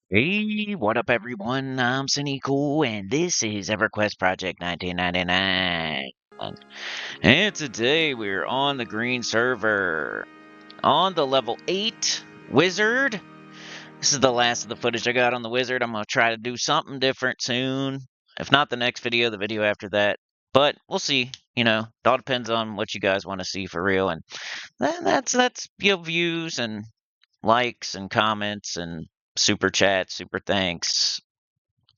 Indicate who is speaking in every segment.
Speaker 1: Hey, what up, everyone? I'm Sinnycool, and this is EverQuest Project 1999. And today we're on the green server, on the level 8 wizard. This is the last of the footage I got on the wizard. I'm going to try to do something different soon. If not the next video, the video after that. But we'll see. It all depends on what you guys want to see for real. And that's your views and likes and comments and super chats, super thanks,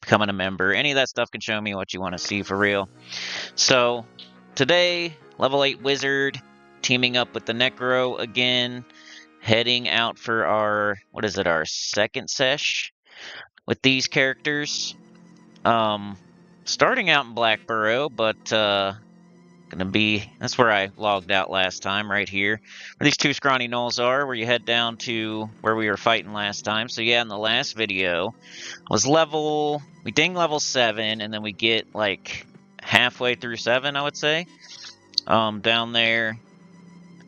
Speaker 1: becoming a member. Any of that stuff can show me what you want to see for real. So today, level 8 wizard, teaming up with the necro again, heading out for our second sesh with these characters. Starting out in Blackburrow, but that's where I logged out last time, right here. Where these two scrawny knolls are, where you head down to where we were fighting last time. So yeah, in the last video, we ding level 7, and then we get like halfway through 7, I would say. Down there,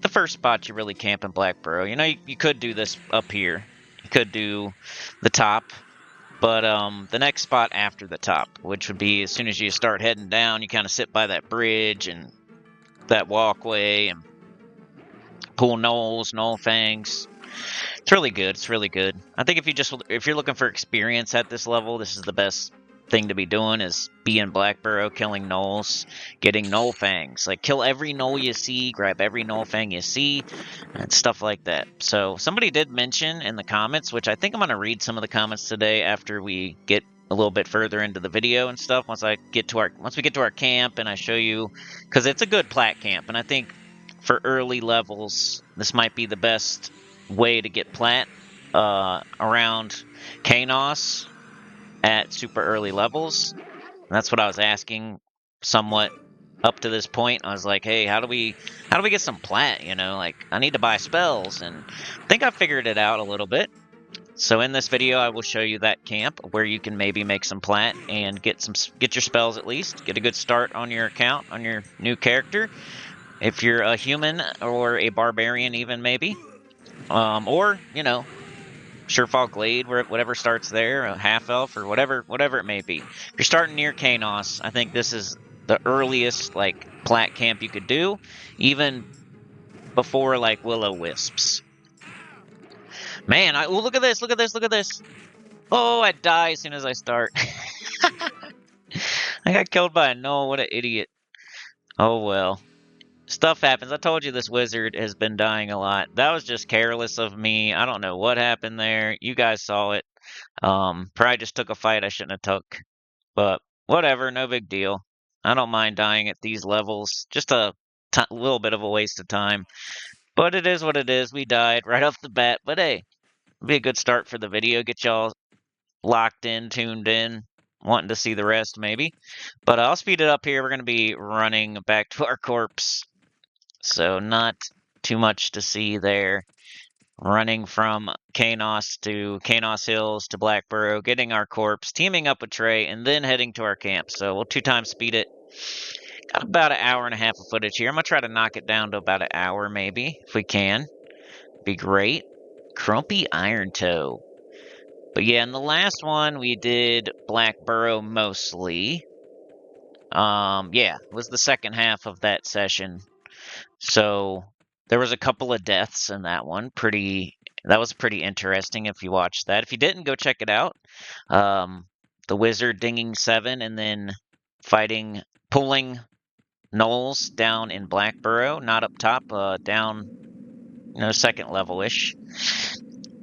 Speaker 1: the first spot you really camp in Blackburrow. You could do this up here. You could do the top. But the next spot after the top, which would be as soon as you start heading down, you kind of sit by that bridge and that walkway and pull knoll fangs. It's really good. It's really good. I think if you're looking for experience at this level, this is the best thing to be doing, is being Blackburrow, killing gnolls, getting knoll fangs. Like, kill every gnoll you see, grab every knoll fang you see, and stuff like that. So somebody did mention in the comments, which I think I'm going to read some of the comments today after we get a little bit further into the video and stuff. Once we get to our camp and I show you, because it's a good plat camp, and I think for early levels, this might be the best way to get plat around Kanos at super early levels. And that's what I was asking somewhat up to this point. I was like, hey, how do we get some plat? Like, I need to buy spells, and I think I figured it out a little bit. So in this video, I will show you that camp where you can maybe make some plat and get your spells, at least get a good start on your account, on your new character. If you're a human or a barbarian, even maybe, or Surefall Glade, whatever starts there, a half elf or whatever it may be. If you're starting near Kanos, I think this is the earliest like plat camp you could do, even before like will-o-wisps. Man, look at this, look at this, look at this. Oh, I die as soon as I start. I got killed by a gnoll. What an idiot. Oh well. Stuff happens. I told you this wizard has been dying a lot. That was just careless of me. I don't know what happened there. You guys saw it. Probably just took a fight I shouldn't have took. But whatever, no big deal. I don't mind dying at these levels. Just a little bit of a waste of time. But it is what it is. We died right off the bat. But hey, it'll be a good start for the video. Get y'all locked in, tuned in, wanting to see the rest maybe. But I'll speed it up here. We're going to be running back to our corpse. So not too much to see there. Running from Kanos Hills to Blackburrow, getting our corpse, teaming up with Trey, and then heading to our camp. So we'll 2 times speed it. Got about an hour and a half of footage here. I'm going to try to knock it down to about an hour, maybe, if we can. Be great. Crumpy Iron Toe. But yeah, in the last one, we did Blackburrow mostly. Yeah, it was the second half of that session. So there was a couple of deaths in that one. That was pretty interesting if you watched that. If you didn't, go check it out. The wizard dinging 7 and then pulling gnolls down in Blackburrow, not up top, down, second level-ish.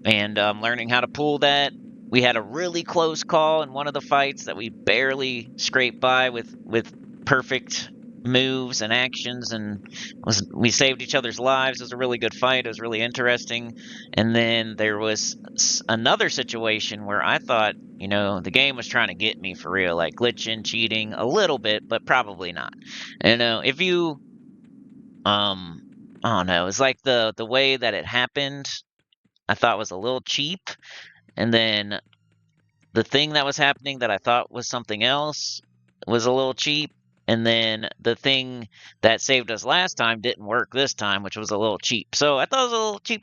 Speaker 1: And learning how to pull that. We had a really close call in one of the fights that we barely scraped by with perfect moves and actions, and we saved each other's lives. It was a really good fight. It was really interesting. And then there was another situation where I thought, the game was trying to get me for real, like glitching, cheating a little bit, but probably not. If you, I don't know, it's like the way that it happened, I thought was a little cheap. And then the thing that was happening that I thought was something else was a little cheap. And then the thing that saved us last time didn't work this time, which was a little cheap. So I thought it was a little cheap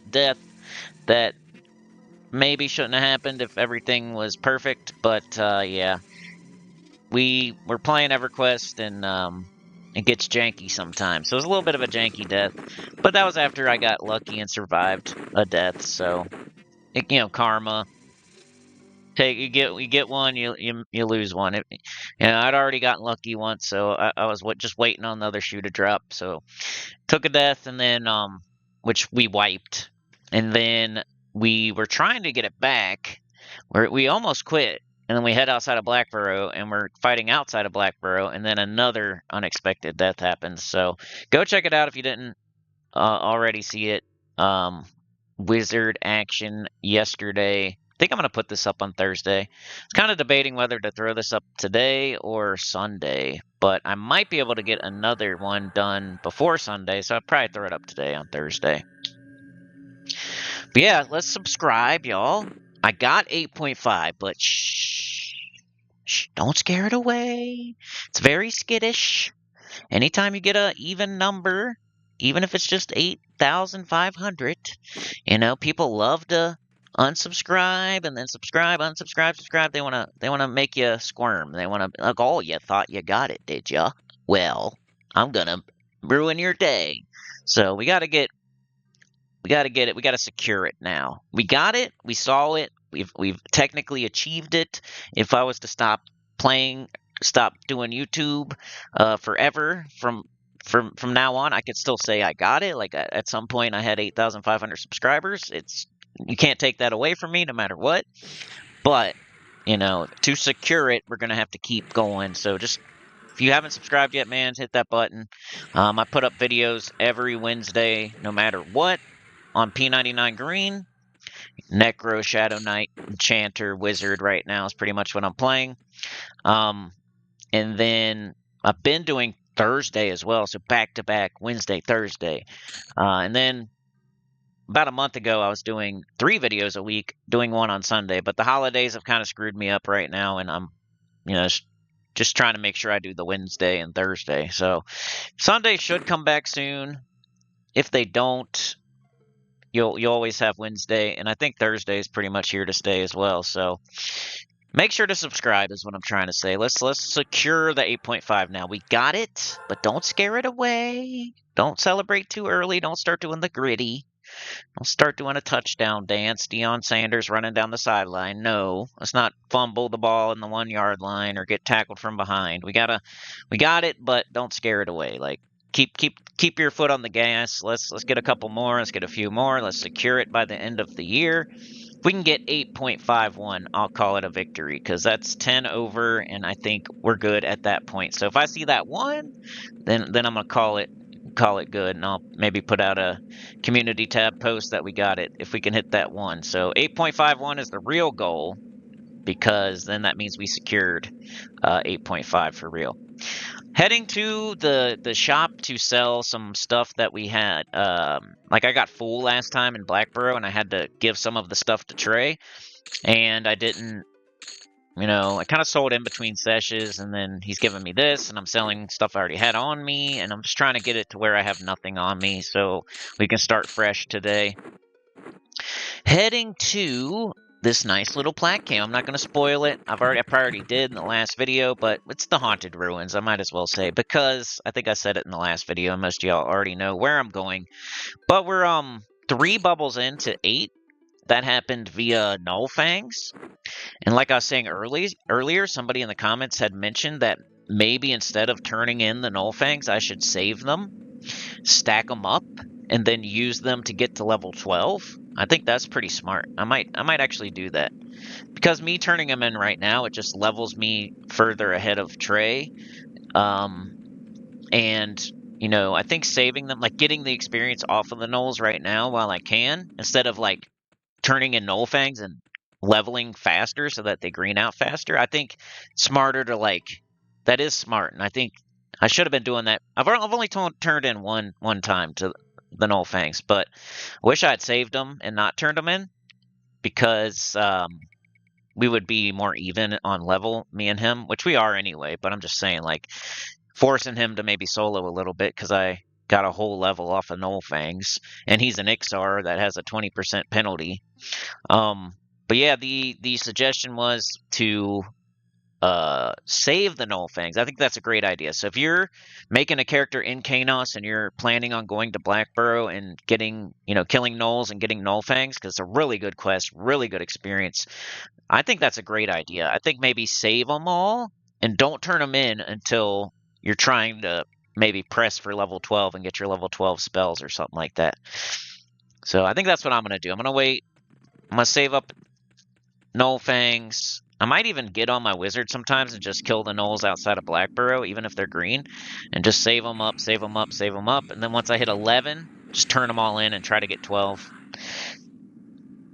Speaker 1: death that maybe shouldn't have happened if everything was perfect, but yeah. We were playing EverQuest, and it gets janky sometimes. So it was a little bit of a janky death, but that was after I got lucky and survived a death. So karma. You get one, you lose one. I'd already gotten lucky once, so I was just waiting on the other shoe to drop. So took a death, and then which we wiped, and then we were trying to get it back. We almost quit, and then we head outside of Blackburrow, and we're fighting outside of Blackburrow, and then another unexpected death happens. So go check it out if you didn't already see it. Wizard action yesterday. I think I'm going to put this up on Thursday. I was kind of debating whether to throw this up today or Sunday, but I might be able to get another one done before Sunday, so I'll probably throw it up today on Thursday. But yeah, let's subscribe, y'all. I got 8.5, but shh, don't scare it away. It's very skittish. Anytime you get an even number, even if it's just 8,500, people love to unsubscribe and then subscribe, unsubscribe, subscribe. They wanna make you squirm. They wanna like, oh, you thought you got it, did ya? Well, I'm gonna ruin your day. So we gotta get it. We gotta secure it now. We got it. We saw it. We've technically achieved it. If I was to stop playing, stop doing YouTube forever from now on, I could still say I got it. Like at some point, I had 8,500 subscribers. You can't take that away from me, no matter what. But to secure it, we're gonna have to keep going. So just if you haven't subscribed yet, man, hit that button. I put up videos every Wednesday, no matter what, on P99 Green. Necro, Shadow Knight, Enchanter, Wizard right now is pretty much what I'm playing. And then I've been doing Thursday as well, so back-to-back, Wednesday, Thursday. And then about a month ago, I was doing 3 videos a week, doing one on Sunday, but the holidays have kind of screwed me up right now, and I'm, just trying to make sure I do the Wednesday and Thursday. So Sunday should come back soon. If they don't, you'll always have Wednesday, and I think Thursday is pretty much here to stay as well. So make sure to subscribe is what I'm trying to say. Let's secure the 8.5 now. We got it, but don't scare it away. Don't celebrate too early. Don't start doing the gritty. Don't start doing a touchdown dance. Deion Sanders running down the sideline. No, let's not fumble the ball in the 1-yard line or get tackled from behind. We got it, but don't scare it away. Like keep your foot on the gas. Let's get a couple more. Let's get a few more. Let's secure it by the end of the year. If we can get 8.51, I'll call it a victory because that's 10 over, and I think we're good at that point. So if I see that one, then I'm gonna call it good, and I'll maybe put out a community tab post that we got it if we can hit that one. So 8.51 is the real goal because then that means we secured 8.5 for real. Heading to the shop to sell some stuff that we had. Like I got full last time in Blackburrow, and I had to give some of the stuff to Trey, and I didn't. I kind of sold in between sessions, and then he's giving me this, and I'm selling stuff I already had on me, and I'm just trying to get it to where I have nothing on me so we can start fresh today. Heading to this nice little Plat cam. I'm not going to spoil it. I probably already did in the last video, but it's the Haunted Ruins, I might as well say, because I think I said it in the last video, and most of y'all already know where I'm going. But we're 3 bubbles into 8. That happened via Null Fangs. And like I was saying earlier, somebody in the comments had mentioned that maybe instead of turning in the Null Fangs, I should save them, stack them up, and then use them to get to level 12. I think that's pretty smart. I might actually do that. Because me turning them in right now, it just levels me further ahead of Trey. And I think saving them, like getting the experience off of the Nulls right now while I can, instead of like turning in Null Fangs and leveling faster so that they green out faster. I think smarter to that is smart, and I think I should have been doing that. I've only turned in one time to the Null Fangs, but I wish I had saved them and not turned them in because we would be more even on level, me and him, which we are anyway. But I'm just saying, forcing him to maybe solo a little bit because I got a whole level off of Null Fangs, and he's an Ixar that has a 20% penalty. But yeah, the suggestion was to save the Null Fangs. I think that's a great idea. So if you're making a character in Kanos and you're planning on going to Blackburrow and getting, killing Nulls and getting Null Fangs, because it's a really good quest, really good experience, I think that's a great idea. I think maybe save them all and don't turn them in until you're trying to maybe press for level 12 and get your level 12 spells or something like that. So I think that's what I'm going to do. I'm going to wait. I'm going to save up Null Fangs. I might even get on my wizard sometimes and just kill the Nulls outside of Blackburrow, even if they're green, and just save them up, save them up, save them up. And then once I hit 11, just turn them all in and try to get 12.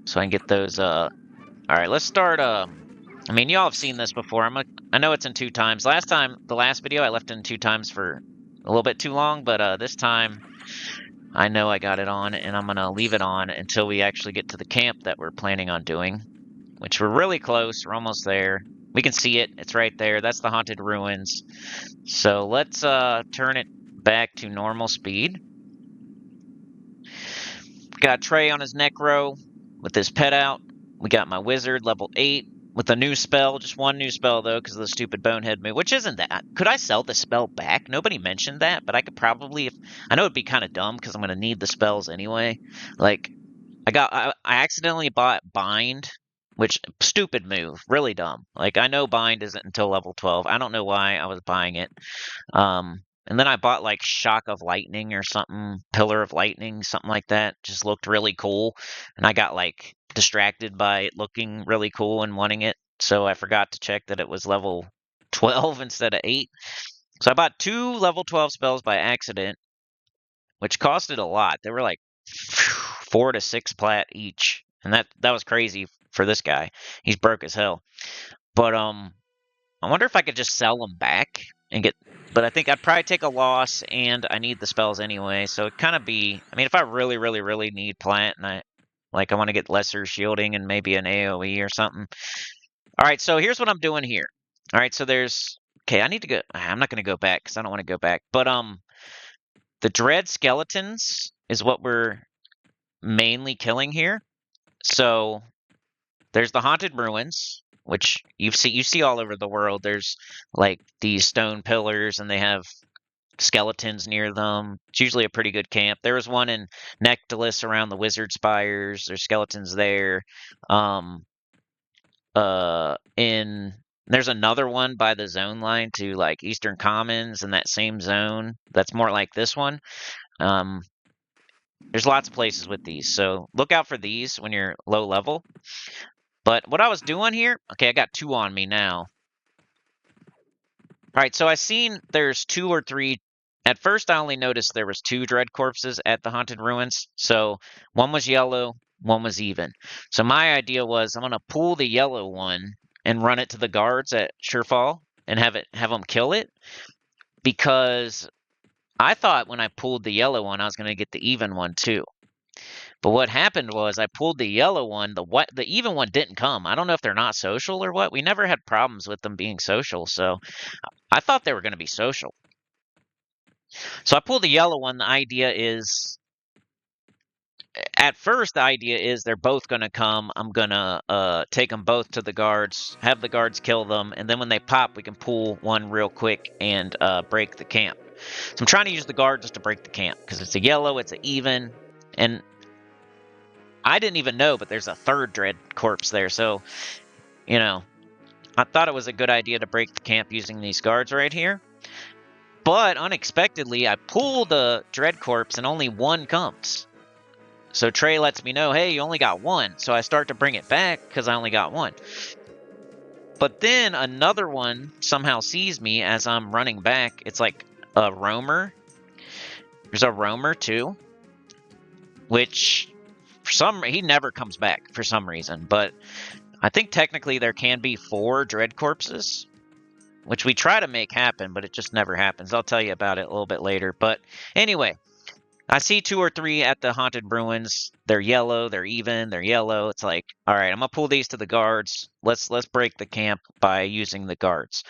Speaker 1: So I can get those. All right, let's start. I mean, y'all have seen this before. I know it's in 2 times. The last video, I left it in 2 times for a little bit too long, but this time I know I got it on, and I'm going to leave it on until we actually get to the camp that we're planning on doing, which we're really close. We're almost there. We can see it. It's right there. That's the Haunted Ruins. So let's turn it back to normal speed. Got Trey on his Necro with his pet out. We got my wizard, level 8. With a new spell, just one new spell though, because of the stupid bonehead move, which isn't that. Could I sell the spell back? Nobody mentioned that, but I could probably, I know it'd be kind of dumb because I'm going to need the spells anyway. Like, I accidentally bought Bind, which, stupid move, really dumb. Like, I know Bind isn't until level 12. I don't know why I was buying it. And then I bought like Shock of Lightning or something, Pillar of Lightning, something like that. Just looked really cool. And I got like distracted by it looking really cool and wanting it. So I forgot to check that it was level 12 instead of 8. So I bought 2 level 12 spells by accident, which costed a lot. They were like 4 to 6 plat each. And that was crazy for this guy. He's broke as hell. But I wonder if I could just sell them back and get. But I think I'd probably take a loss, and I need the spells anyway. So it kind of be. I mean, if I really, really, really need plant, and I want to get lesser shielding and maybe an AOE or something. All right, so here's what I'm doing here. All right, so there's. Okay, I need to go. I'm not going to go back because I don't want to go back. But the dread skeletons is what we're mainly killing here. So there's the Haunted Ruins, which you see all over the world. There's like these stone pillars, and they have skeletons near them. It's usually a pretty good camp. There was one in Nectalis around the Wizard Spires. There's skeletons there. There's another one by the zone line to like Eastern Commons in that same zone. That's more like this one. There's lots of places with these, so look out for these when you're low level. But what I was doing here, okay, I got 2 on me now. All right, so I seen there's 2 or 3. At first, I only noticed there was 2 dread corpses at the Haunted Ruins. So one was yellow, one was even. So my idea was I'm gonna pull the yellow one and run it to the guards at Surefall and have them kill it, because I thought when I pulled the yellow one, I was gonna get the even one too. But what happened was I pulled the yellow one. The even one didn't come. I don't know if they're not social or what. We never had problems with them being social, so I thought they were going to be social. So I pulled the yellow one. The idea is, at first, the idea is they're both going to come. I'm going to take them both to the guards, have the guards kill them, and then when they pop, we can pull one real quick and break the camp. So I'm trying to use the guard just to break the camp, because it's a yellow, it's an even, and I didn't even know, but there's a 3rd dread corpse there. So, I thought it was a good idea to break the camp using these guards right here. But unexpectedly, I pull the dread corpse and only 1 comes. So Trey lets me know, hey, you only got 1. So I start to bring it back because I only got 1. But then another one somehow sees me as I'm running back. It's like a roamer. There's a roamer too, which he never comes back for some reason. But I think technically there can be 4 dread corpses, which we try to make happen, but it just never happens. I'll tell you about it a little bit later. But anyway, I see 2 or 3 at the haunted ruins. They're yellow, they're even, they're yellow. It's like, all right, I'm gonna pull these to the guards. Let's break the camp by using the guards.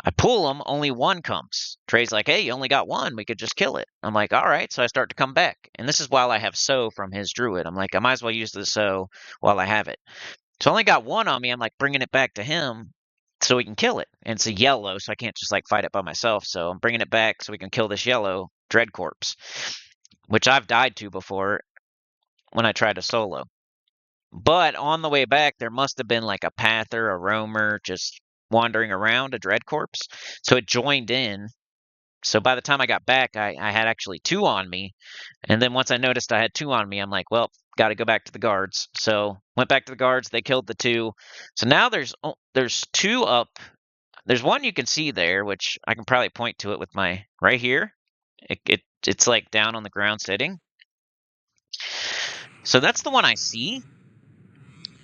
Speaker 1: I pull them, only one comes. Trey's like, hey, you only got one. We could just kill it. I'm like, all right. So I start to come back. And this is while I have So from his druid. I'm like, I might as well use the So while I have it. So I only got one on me. I'm like bringing it back to him so we can kill it. And it's a yellow, so I can't just like fight it by myself. So I'm bringing it back so we can kill this yellow dread corpse, which I've died to before when I tried to solo. But on the way back, there must have been like a pather, a roamer, just wandering around, a dread corpse. So it joined in. So by the time I got back, I had actually 2 on me. And then once I noticed I had 2 on me, I'm like, well, got to go back to the guards. So went back to the guards. They killed the 2. So now there's 2 up. There's one you can see there, which I can probably point to it with my right here. It's like down on the ground sitting. So that's the one I see.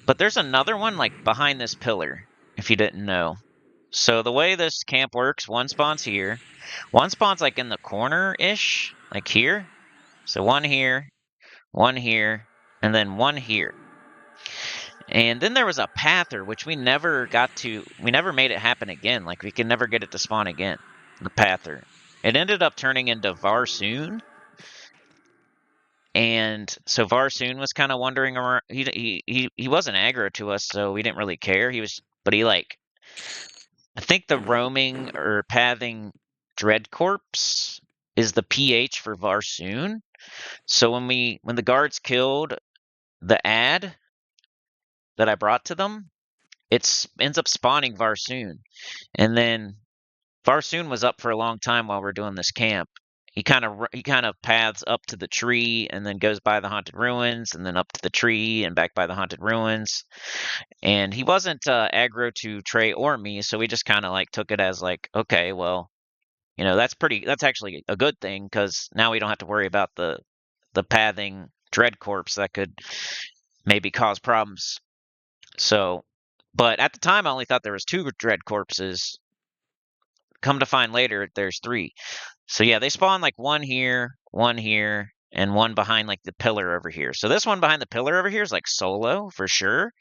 Speaker 1: But there's another one like behind this pillar, if you didn't know. So the way this camp works, one spawns here. One spawns like in the corner-ish, like here. So one here, and then one here. And then there was a pather, which we never made it happen again. Like we could never get it to spawn again, the pather. It ended up turning into Varsoon. And so Varsoon was kind of wandering around. He wasn't aggro to us, so we didn't really care. But he like, I think the roaming or pathing dread corpse is the PH for Varsoon. So when the guards killed the ad that I brought to them, it ends up spawning Varsoon. And then Varsoon was up for a long time while we're doing this camp. He kind of paths up to the tree and then goes by the haunted ruins and then up to the tree and back by the haunted ruins. And he wasn't aggro to Trey or me, so we just kind of like took it as like, okay, well, that's actually a good thing because now we don't have to worry about the pathing dread corpse that could maybe cause problems. So, but at the time I only thought there was 2 dread corpses. Come to find later there's 3. So yeah, they spawn like one here, and one behind like the pillar over here. So this one behind the pillar over here is like solo for sure.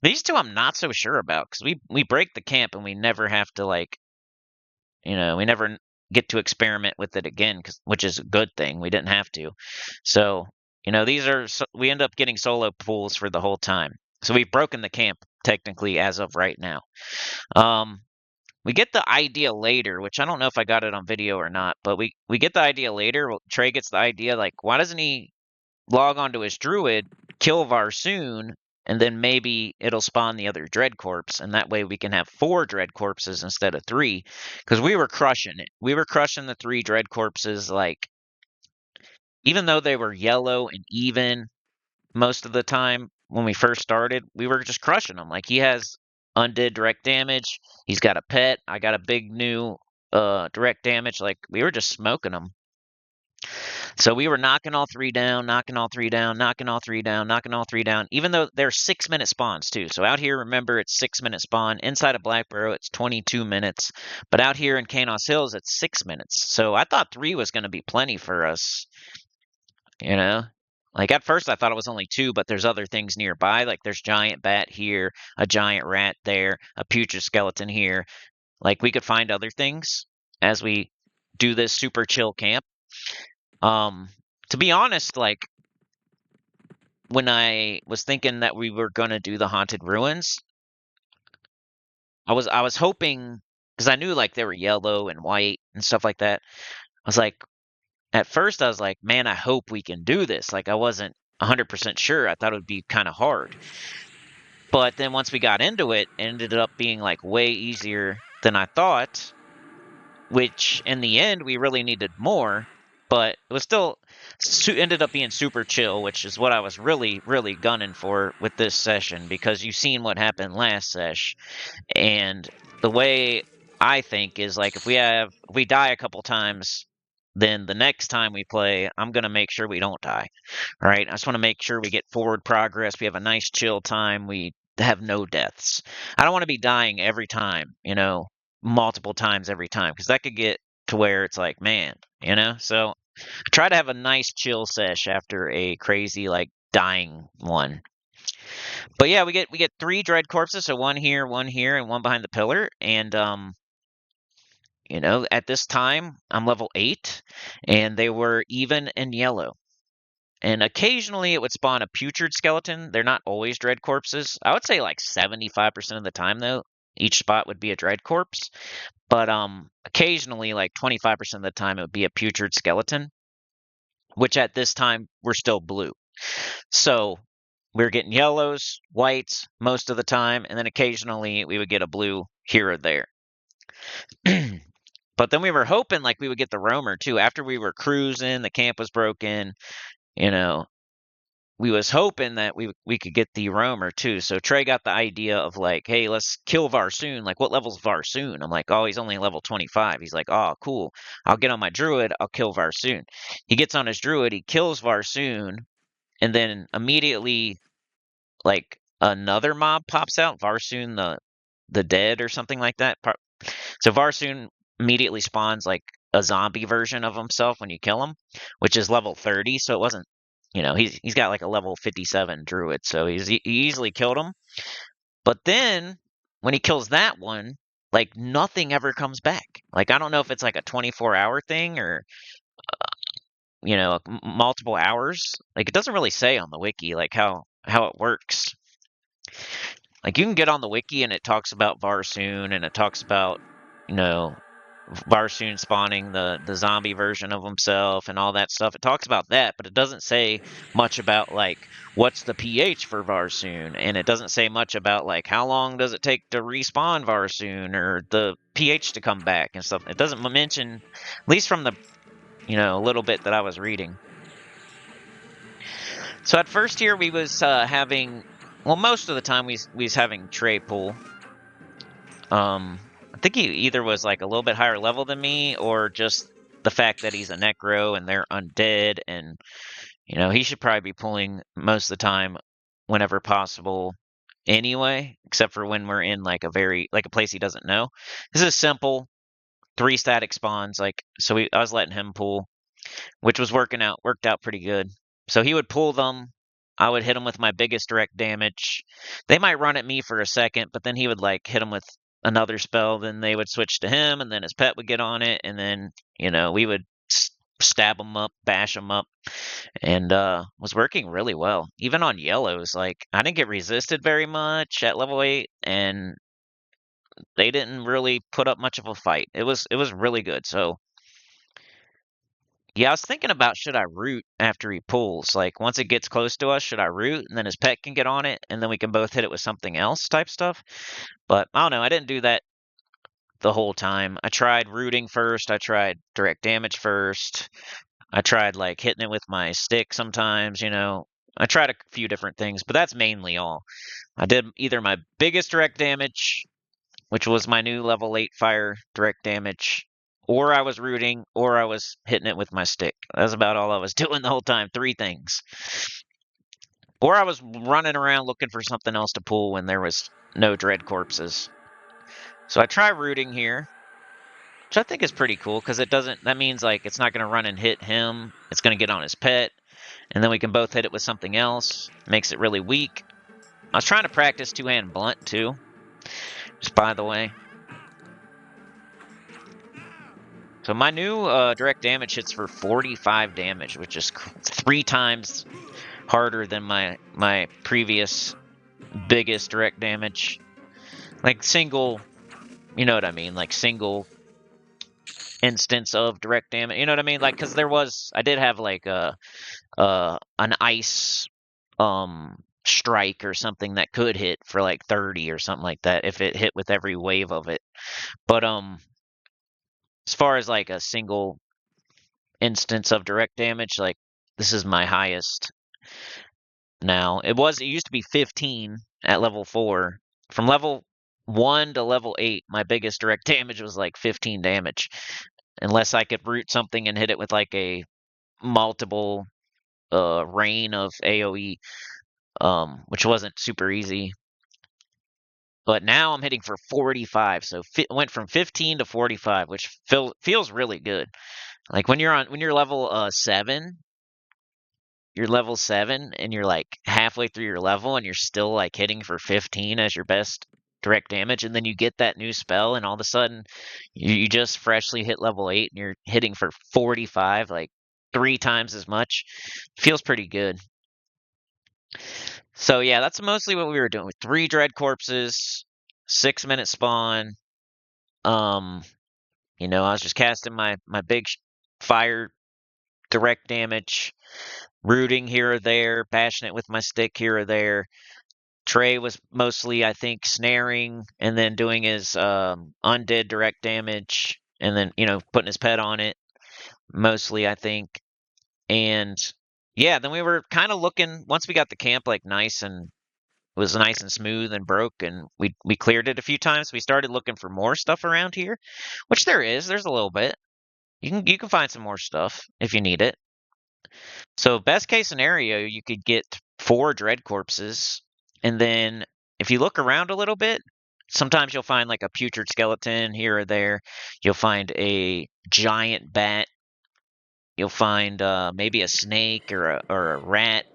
Speaker 1: These 2 I'm not so sure about because we break the camp and we never have to like, we never get to experiment with it again, which is a good thing. We didn't have to. So we end up getting solo pools for the whole time. So we've broken the camp technically as of right now. We get the idea later, which I don't know if I got it on video or not, but we get the idea later. Trey gets the idea, like, why doesn't he log onto his druid, kill Varsoon, and then maybe it'll spawn the other dread corpse, and that way we can have 4 dread corpses instead of 3, because we were crushing it. We were crushing the 3 dread corpses, like, even though they were yellow and even most of the time when we first started, we were just crushing them. Like, he has undead direct damage. He's got a pet. I got a big new direct damage. Like, we were just smoking them. So we were knocking all 3 down, knocking all 3 down, knocking all 3 down, knocking all 3 down, even though they're 6-minute spawns too. So out here, remember, it's 6-minute spawn. Inside of Blackburrow, it's 22 minutes. But out here in Canos Hills, it's 6 minutes. So I thought 3 was going to be plenty for us, you know? Like at first I thought it was only 2, but there's other things nearby. Like there's giant bat here, a giant rat there, a putrid skeleton here. Like we could find other things as we do this super chill camp. To be honest, like when I was thinking that we were gonna do the haunted ruins, I was hoping, because I knew like they were yellow and white and stuff like that. I was like, at first I was like, man, I hope we can do this. Like I wasn't 100% sure. I thought it would be kind of hard. But then once we got into it, it ended up being like way easier than I thought, which in the end we really needed more, but it was still ended up being super chill, which is what I was really, really gunning for with this session, because you've seen what happened last sesh. And the way I think is like if we die a couple times, then the next time we play, I'm going to make sure we don't die. All right. I just want to make sure we get forward progress. We have a nice chill time. We have no deaths. I don't want to be dying every time, multiple times every time, because that could get to where it's like, man, So Try to have a nice chill sesh after a crazy like dying one. But yeah, we get 3 dread corpses, so one here, and one behind the pillar. And at this time I'm level 8, and they were even in yellow. And occasionally it would spawn a putrid skeleton. They're not always dread corpses. I would say like 75% of the time though, each spot would be a dread corpse. But occasionally, like 25% of the time, it would be a putrid skeleton, which at this time were still blue. So we were getting yellows, whites most of the time, and then occasionally we would get a blue here or there. But then we were hoping like we would get the roamer too. After we were cruising, the camp was broken, you know, we was hoping that we could get the roamer too. So Trey got the idea of like, hey, let's kill Varsoon. Like, what level's Varsoon? I'm like, oh, he's only level 25. He's like, oh, cool. I'll get on my druid. I'll kill Varsoon. He gets on his druid. He kills Varsoon, and then immediately, like another mob pops out. Varsoon the dead or something like that. So Varsoon immediately spawns like a zombie version of himself when you kill him, which is level 30. So it wasn't, he's got like a level 57 druid, so he easily killed him. But then when he kills that one, like nothing ever comes back. Like I don't know if it's like a 24-hour thing or multiple hours. Like it doesn't really say on the wiki like how it works. Like you can get on the wiki and it talks about Varsoon and it talks about Varsoon spawning the zombie version of himself and all that stuff. It talks about that, but it doesn't say much about like what's the pH for Varsoon, and it doesn't say much about like how long does it take to respawn Varsoon or the pH to come back and stuff. It doesn't mention, at least from the little bit that I was reading. So at first here we was having, well, most of the time we was having Trey pull. I think he either was like a little bit higher level than me, or just the fact that he's a necro and they're undead, and he should probably be pulling most of the time whenever possible anyway, except for when we're in like a place he doesn't know. This is simple 3 static spawns, like so I was letting him pull, which was worked out pretty good. So he would pull them. I would hit him with my biggest direct damage. They might run at me for a second, but then he would like hit him with another spell. Then they would switch to him, and then his pet would get on it, and then we would stab him up, bash him up, and was working really well. Even on yellows, like I didn't get resisted very much at level 8, and they didn't really put up much of a fight. It was really good. So yeah, I was thinking about should I root after he pulls? Like once it gets close to us, should I root and then his pet can get on it and then we can both hit it with something else type stuff? But I don't know, I didn't do that the whole time. I tried rooting first, I tried direct damage first. I tried like hitting it with my stick sometimes, I tried a few different things, but that's mainly all. I did either my biggest direct damage, which was my new level 8 fire direct damage, or I was rooting, or I was hitting it with my stick. That's about all I was doing the whole time. 3 things. Or I was running around looking for something else to pull when there was no dread corpses. So I try rooting here, which I think is pretty cool because that means like it's not going to run and hit him. It's going to get on his pet, and then we can both hit it with something else. Makes it really weak. I was trying to practice 2-hand blunt too, just by the way. So my new direct damage hits for 45 damage, which is 3 times harder than my previous biggest direct damage. Like single, you know what I mean? Like single instance of direct damage. You know what I mean? Like because I did have like an ice strike or something that could hit for like 30 or something like that if it hit with every wave of it. But as far as like a single instance of direct damage, like this is my highest now. It used to be 15 at level 4. From level 1 to level 8, my biggest direct damage was like 15 damage. Unless I could root something and hit it with like a multiple rain of AoE, which wasn't super easy. But now I'm hitting for 45, so went from 15 to 45, which feels really good. Like when you're level 7, you're level 7 and you're like halfway through your level and you're still like hitting for 15 as your best direct damage, and then you get that new spell and all of a sudden you just freshly hit level 8 and you're hitting for 45, like 3 times as much. Feels pretty good. So yeah, that's mostly what we were doing with 3 dread corpses, 6-minute spawn. I was just casting my big fire direct damage, rooting here or there, bashing it with my stick here or there. Trey was mostly, I think, snaring and then doing his undead direct damage and then, putting his pet on it, mostly, I think. And yeah, then we were kind of looking, once we got the camp like nice and was nice and smooth and broke and we cleared it a few times, we started looking for more stuff around here, which there's a little bit. You can find some more stuff if you need it. So best case scenario, you could get 4 dread corpses, and then if you look around a little bit, sometimes you'll find like a putrid skeleton here or there. You'll find a giant bat. You'll find maybe a snake or a rat.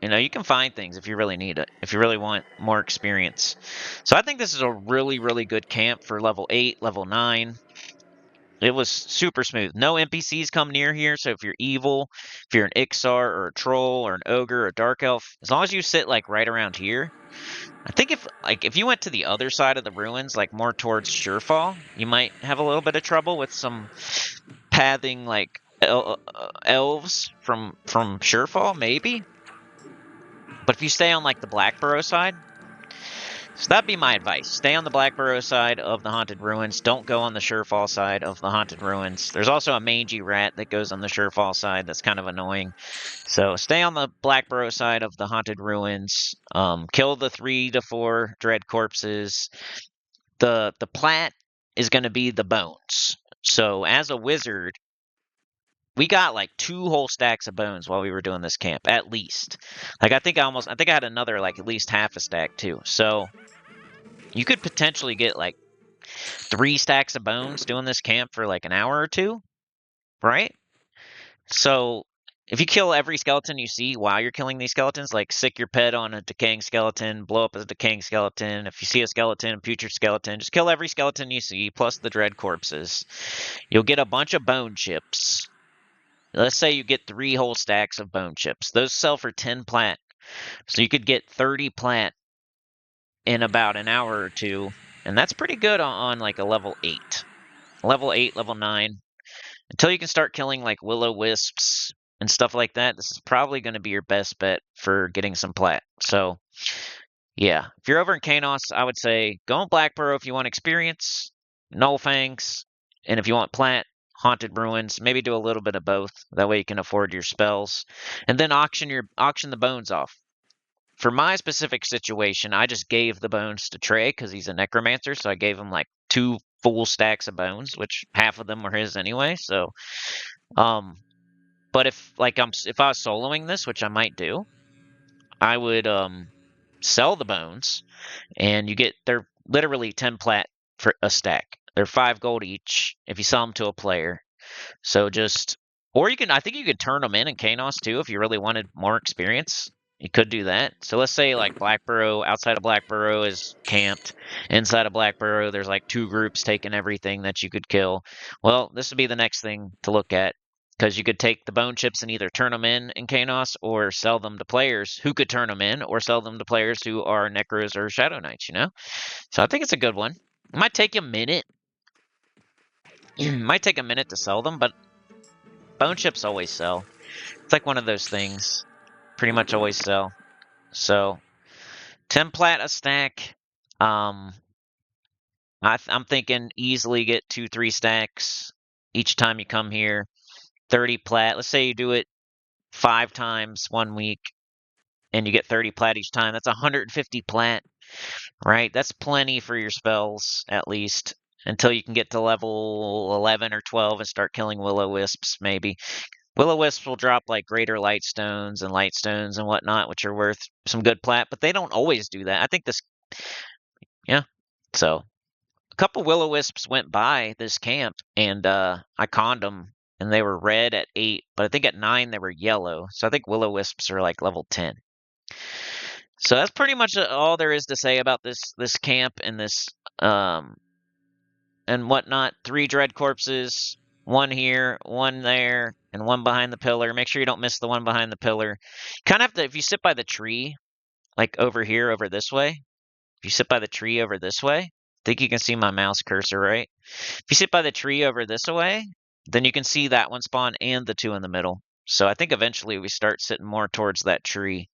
Speaker 1: You can find things if you really need it, if you really want more experience. So I think this is a really, really good camp for level 8, level 9. It was super smooth. No NPCs come near here, so if you're evil, if you're an Ixar or a troll or an ogre or a dark elf, as long as you sit like right around here, I think if you went to the other side of the ruins, like more towards Surefall, you might have a little bit of trouble with some pathing like elves from Surefall, maybe. But if you stay on like the Blackburrow side, so that'd be my advice. Stay on the Blackburrow side of the Haunted Ruins. Don't go on the Surefall side of the Haunted Ruins. There's also a mangy rat that goes on the Surefall side that's kind of annoying. So stay on the Blackburrow side of the Haunted Ruins. Kill the 3 to 4 dread corpses. The Plat is going to be the bones. So as a wizard, we got like 2 whole stacks of bones while we were doing this camp, at least. Like I think I had another like at least half a stack too. So you could potentially get like 3 stacks of bones doing this camp for like an hour or 2, right? So if you kill every skeleton you see while you're killing these skeletons, like sick your pet on a decaying skeleton, blow up a decaying skeleton. If you see a skeleton, a putrid skeleton, just kill every skeleton you see, plus the dread corpses. You'll get a bunch of bone chips. Let's say you get 3 whole stacks of bone chips. Those sell for 10 plat. So you could get 30 plat in about an hour or 2. And that's pretty good on like a level 8. Level 8, level 9. Until you can start killing like will-o-wisps and stuff like that, this is probably going to be your best bet for getting some plat. So, yeah. If you're over in Kanos, I would say go on Blackburrow if you want experience, Nullfangs, and if you want plat, Haunted Ruins. Maybe do a little bit of both. That way you can afford your spells. And then auction the bones off. For my specific situation, I just gave the bones to Trey because he's a necromancer, so I gave him like 2 full stacks of bones, which half of them were his anyway. So, but if I was soloing this, which I might do, I would sell the bones, and they're literally 10 plat for a stack. They're 5 gold each if you sell them to a player. So I think you could turn them in Kanos too if you really wanted more experience. You could do that. So let's say like Blackburrow, outside of Blackburrow is camped. Inside of Blackburrow, there's like 2 groups taking everything that you could kill. Well, this would be the next thing to look at, because you could take the bone chips and either turn them in Kanos or sell them to players who could turn them in, or sell them to players who are Necros or Shadow Knights, So I think it's a good one. It might take a minute. It might take a minute to sell them, but bone chips always sell. It's like one of those things. Pretty much always sell. So 10 plat a stack. I'm thinking easily get 2-3 stacks each time you come here. 30 plat. Let's say you do it 5 times 1 week and you get 30 plat each time. That's 150 plat, right? That's plenty for your spells, at least, until you can get to level 11 or 12 and start killing will-o-wisps, maybe. Will-o-wisps will drop like greater lightstones and whatnot, which are worth some good plat, but they don't always do that. I think yeah. So a couple will-o-wisps went by this camp, and I conned them, and they were red at 8, but I think at 9 they were yellow. So I think will-o-wisps are like level 10. So that's pretty much all there is to say about this camp and this and whatnot. 3 dread corpses, 1 here, 1 there, and 1 behind the pillar. Make sure you don't miss the one behind the pillar. Kind of have to, if you sit by the tree, like over here, over this way. If you sit by the tree over this way, I think you can see my mouse cursor, right? If you sit by the tree over this way, then you can see that one spawn and the 2 in the middle. So I think eventually we start sitting more towards that tree.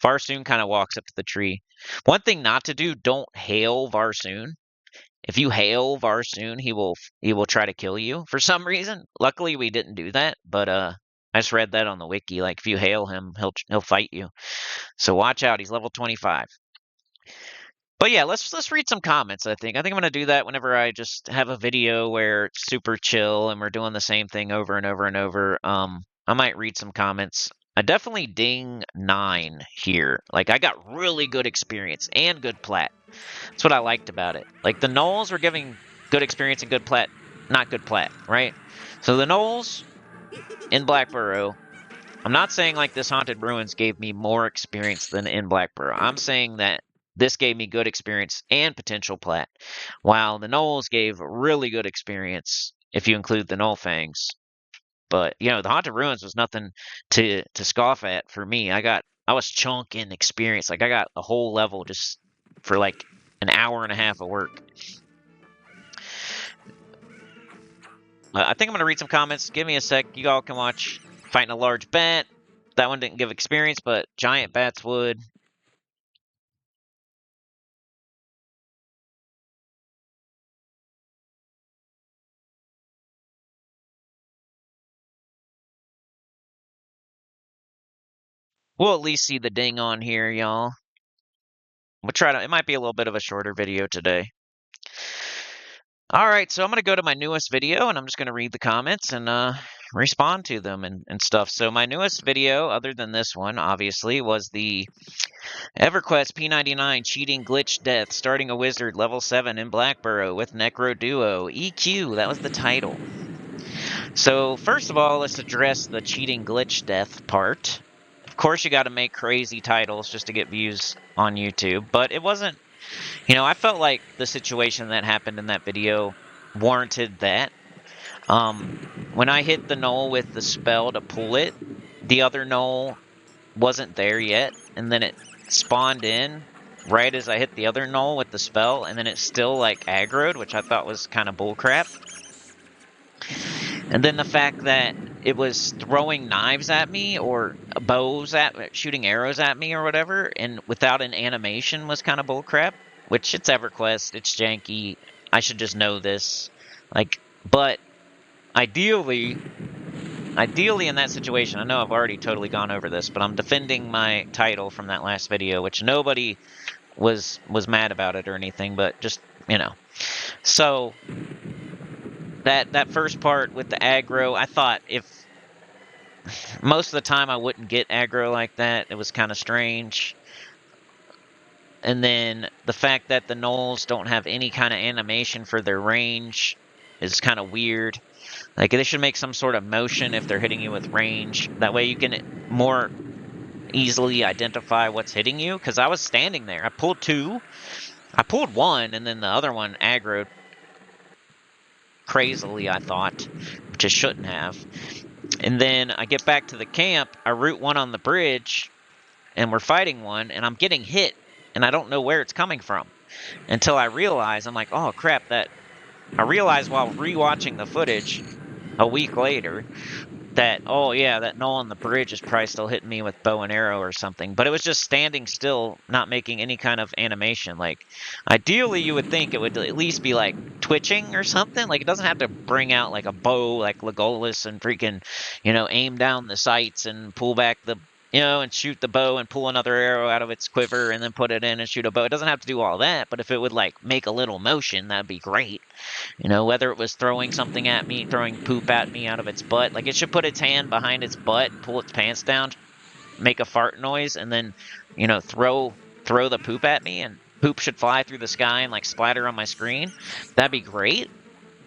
Speaker 1: Varsoon kind of walks up to the tree. One thing not to do, don't hail Varsoon. If you hail Varsoon, he will try to kill you for some reason. Luckily, we didn't do that, but I just read that on the wiki. Like if you hail him, he'll fight you. So watch out. He's level 25. But yeah, let's read some comments. I think I'm gonna do that whenever I just have a video where it's super chill and we're doing the same thing over and over and over. I might read some comments. I definitely ding 9 here. Like I got really good experience and good plat. That's what I liked about it. Like the gnolls were giving good experience and good plat, not good plat, right? So the gnolls in Blackburrow, I'm not saying like this Haunted Ruins gave me more experience than in Blackburrow. I'm saying that this gave me good experience and potential plat, while the gnolls gave really good experience if you include the gnoll fangs. But you know, the Haunted Ruins was nothing to scoff at for me. I was chunking experience. Like I got a whole level just for like an hour and a half of work. I think I'm going to read some comments. Give me a sec. You all can watch Fighting a Large Bat. That one didn't give experience, but Giant Bats would. We'll at least see the ding on here, y'all. We'll try to, it might be a little bit of a shorter video today. Alright, so I'm going to go to my newest video, and I'm just going to read the comments and respond to them and stuff. So my newest video, other than this one, obviously, was the EverQuest P99 Cheating Glitch Death, starting a wizard level 7 in Blackburrow with Necro Duo. EQ, that was the title. So first of all, let's address the cheating glitch death part. Of course, you got to make crazy titles just to get views on YouTube, but it wasn't, you know, I felt like the situation that happened in that video warranted that. When I hit the gnoll with the spell to pull it, the other gnoll wasn't there yet, and then it spawned in right as I hit the other gnoll with the spell, and then it still like aggroed, which I thought was kind of bullcrap. And then the fact that it was throwing knives at me or bows shooting arrows at me or whatever, and without an animation was kind of bullcrap. Which it's EverQuest, it's janky. I should just know this. Like, but ideally in that situation, I know I've already totally gone over this, but I'm defending my title from that last video, which nobody was mad about it or anything, but just, you know. So that first part with the aggro, I thought if most of the time I wouldn't get aggro like that. It was kind of strange. And then the fact that the gnolls don't have any kind of animation for their range is kind of weird. Like, they should make some sort of motion if they're hitting you with range. That way you can more easily identify what's hitting you. Because I was standing there. I pulled 2. I pulled 1, and then the other one aggroed crazily, I thought. Which it shouldn't have. And then I get back to the camp. I root 1 on the bridge. And we're fighting 1. And I'm getting hit. And I don't know where it's coming from. Until I realize, I'm like, oh crap, I realized while rewatching the footage a week later that, oh yeah, that gnoll on the bridge is probably still hitting me with bow and arrow or something. But it was just standing still, not making any kind of animation. Like, ideally you would think it would at least be like twitching or something. Like, it doesn't have to bring out like a bow like Legolas and freaking, you know, aim down the sights and pull back the, you know, and shoot the bow and pull another arrow out of its quiver and then put it in and shoot a bow. It doesn't have to do all that, but if it would like make a little motion, that'd be great. You know, whether it was throwing something at me, throwing poop at me out of its butt. Like, it should put its hand behind its butt, pull its pants down, make a fart noise, and then, you know, throw the poop at me. And poop should fly through the sky and like splatter on my screen, that'd be great.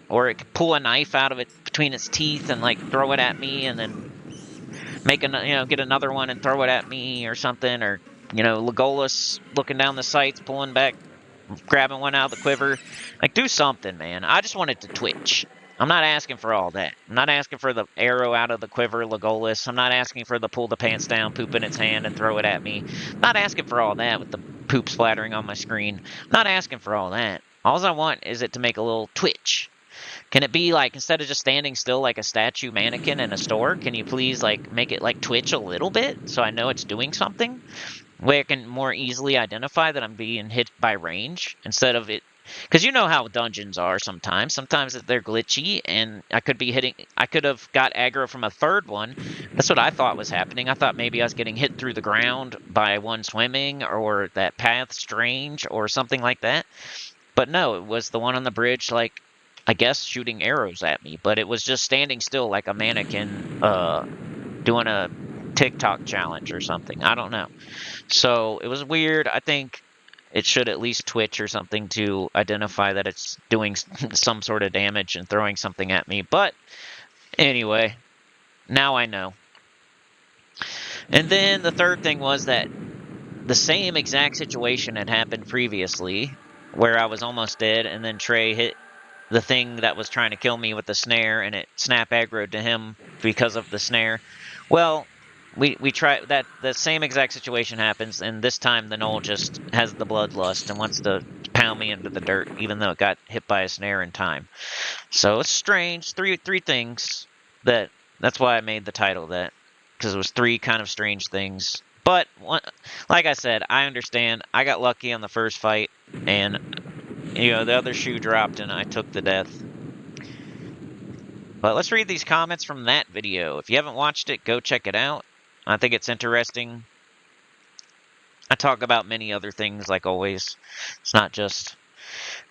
Speaker 1: Or it could pull a knife out of it between its teeth and like throw it at me, and then get another one and throw it at me or something. Or Legolas looking down the sights, pulling back, grabbing one out of the quiver. Like, do something, man. I just want it to twitch. I'm not asking for all that. I'm not asking for the arrow out of the quiver, Legolas. I'm not asking for the pull the pants down, poop in its hand, and throw it at me. I'm not asking for all that with the poop splattering on my screen. I'm not asking for all that. All I want is it to make a little twitch. Can it be like, instead of just standing still like a statue mannequin in a store, can you please like make it like twitch a little bit so I know it's doing something? Way I can more easily identify that I'm being hit by range instead of it. Because you know how dungeons are sometimes. Sometimes they're glitchy, and I could have got aggro from a third one. That's what I thought was happening. I thought maybe I was getting hit through the ground by one swimming, or that path strange, or something like that. But no, it was the one on the bridge, like, I guess shooting arrows at me. But it was just standing still like a mannequin doing a TikTok challenge or something. I don't know. So it was weird. I think it should at least twitch or something to identify that it's doing some sort of damage and throwing something at me. But anyway, now I know. And then the third thing was that the same exact situation had happened previously, where I was almost dead, and then Trey hit the thing that was trying to kill me with the snare, and it snap aggroed to him because of the snare. Well, we try that. The same exact situation happens, and this time the gnoll just has the bloodlust and wants to pound me into the dirt, even though it got hit by a snare in time. So it's strange. Three things that's why I made the title that, because it was three kind of strange things. But like I said, I understand. I got lucky on the first fight, and the other shoe dropped and I took the death. But let's read these comments from that video. If you haven't watched it, go check it out. I think it's interesting. I talk about many other things, like always. It's not just...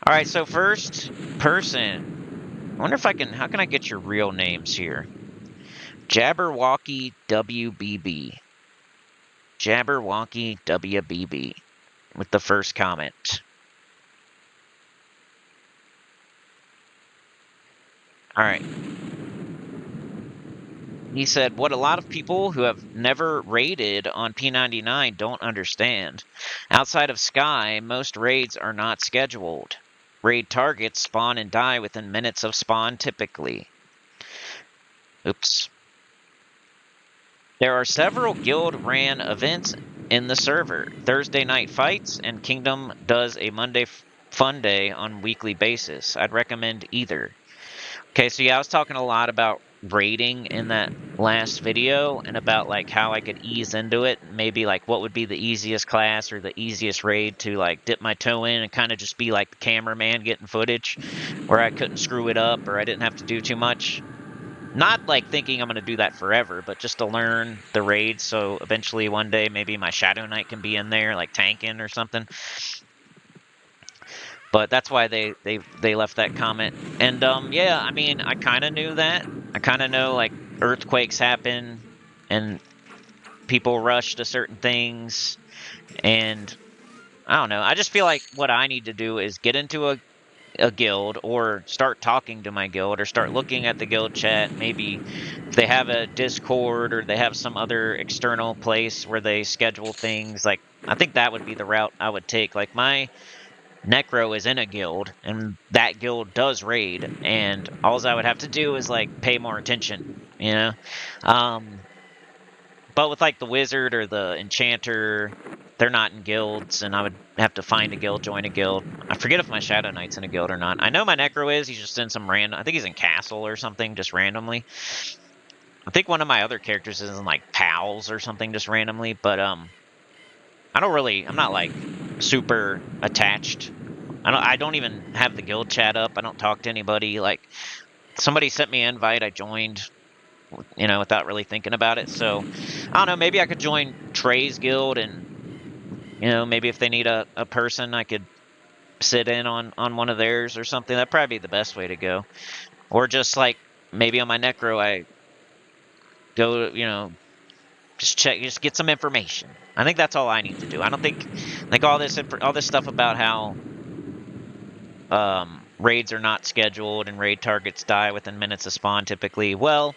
Speaker 1: Alright, so first person. I wonder if how can I get your real names here? Jabberwocky WBB. Jabberwocky WBB. With the first comment. Alright. He said, what a lot of people who have never raided on P99 don't understand. Outside of Sky, most raids are not scheduled. Raid targets spawn and die within minutes of spawn typically. Oops. There are several guild-ran events in the server. Thursday night fights, and Kingdom does a Monday fun day on weekly basis. I'd recommend either. Okay, so yeah, I was talking a lot about raiding in that last video, and about like how I could ease into it. Maybe like what would be the easiest class or the easiest raid to like dip my toe in and kind of just be like the cameraman getting footage, where I couldn't screw it up or I didn't have to do too much. Not like thinking I'm going to do that forever, but just to learn the raids, so eventually one day maybe my Shadow Knight can be in there like tanking or something. But that's why they left that comment. And yeah, I mean, I kind of knew that. I kind of know like earthquakes happen and people rush to certain things, and I don't know. I just feel like what I need to do is get into a guild, or start talking to my guild, or start looking at the guild chat. Maybe if they have a Discord, or they have some other external place where they schedule things. Like, I think that would be the route I would take. Like, my Necro is in a guild, and that guild does raid, and all I would have to do is like pay more attention, but with like the wizard or the enchanter, they're not in guilds, and I would have to find a guild, join a guild. I forget if my Shadow Knight's in a guild or not. I know my Necro is. He's just in some random... I think he's in Castle or something, just randomly. I think one of my other characters is in like Pals or something, just randomly. But I'm not like super attached. I don't even have the guild chat up. I don't talk to anybody. Like, somebody sent me an invite, I joined, without really thinking about it. So, I don't know, maybe I could join Trey's guild, and, maybe if they need a person, I could sit in on one of theirs or something. That'd probably be the best way to go. Or just, like, maybe on my Necro, I go, just get some information. I think that's all I need to do. I don't think, like, all this stuff about how raids are not scheduled and raid targets die within minutes of spawn typically. Well,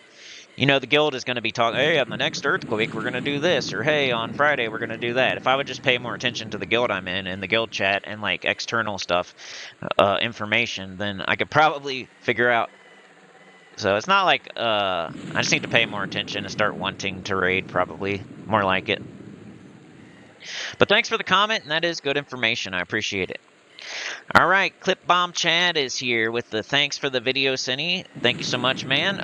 Speaker 1: you know, the guild is going to be talking, hey, on the next earthquake, we're going to do this, or hey, on Friday, we're going to do that. If I would just pay more attention to the guild I'm in and the guild chat and like external stuff, information, then I could probably figure out. So it's not like, I just need to pay more attention and start wanting to raid, probably. More like it. But thanks for the comment, and that is good information. I appreciate it. All right, Clip Bomb Chad is here with the thanks for the video, Cinny. Thank you so much, man.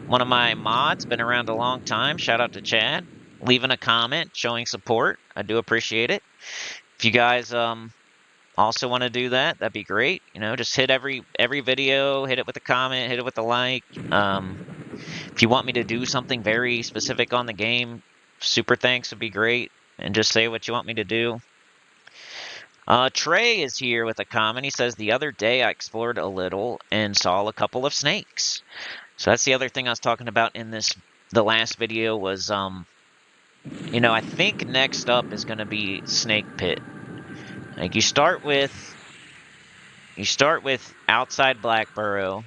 Speaker 1: One of my mods, been around a long time. Shout out to Chad. Leaving a comment, showing support. I do appreciate it. If you guys also want to do that, that'd be great. You know, just hit every video, hit it with a comment, hit it with a like. If you want me to do something very specific on the game, super thanks would be great. And just say what you want me to do. Trey is here with a comment. He says, the other day I explored a little and saw a couple of snakes. So that's the other thing I was talking about in the last video was, you know, I think next up is going to be Snake Pit. Like, you start with outside Blackburrow.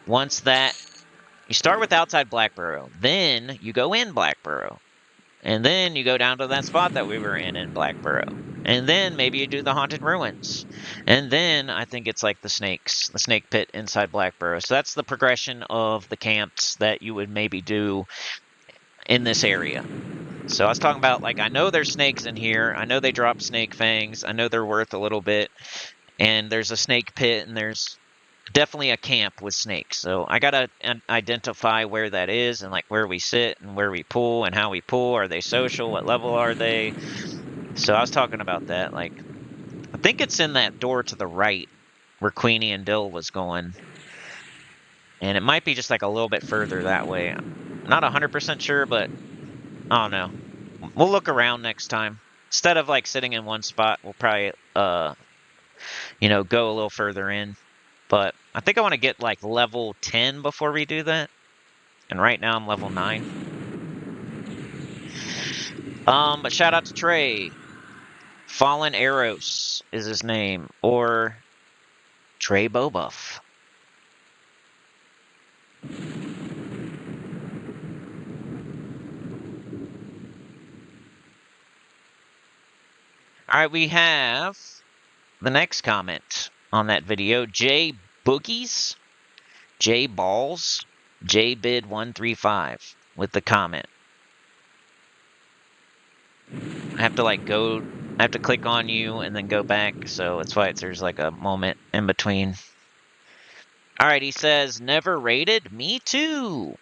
Speaker 1: Once that, you start with outside Blackburrow, then you go in Blackburrow. And then you go down to that spot that we were in Blackburrow. And then maybe you do the Haunted Ruins. And then I think it's like the snake pit inside Blackburrow. So that's the progression of the camps that you would maybe do in this area. So I was talking about, like, I know there's snakes in here. I know they drop snake fangs. I know they're worth a little bit. And there's a snake pit, and there's definitely a camp with snakes. So I gotta identify where that is and like where we sit and where we pull and how we pull. Are they social? What level are they? So I was talking about that. Like, I think it's in that door to the right where Queenie and Dill was going. And it might be just like a little bit further that way. I'm not 100% sure, but I don't know. We'll look around next time. Instead of like sitting in one spot, we'll probably, you know, go a little further in. But I think I want to get like level 10 before we do that. And right now I'm level 9. But shout out to Trey. Fallen Eros is his name. Or Trey Bobuff. Alright, we have the next comment on that video. J Boogies, J Balls, J Bid 135 with the comment. I have to like go, I have to click on you and then go back, so that's why there's like a moment in between. Alright, he says, never rated? Me too!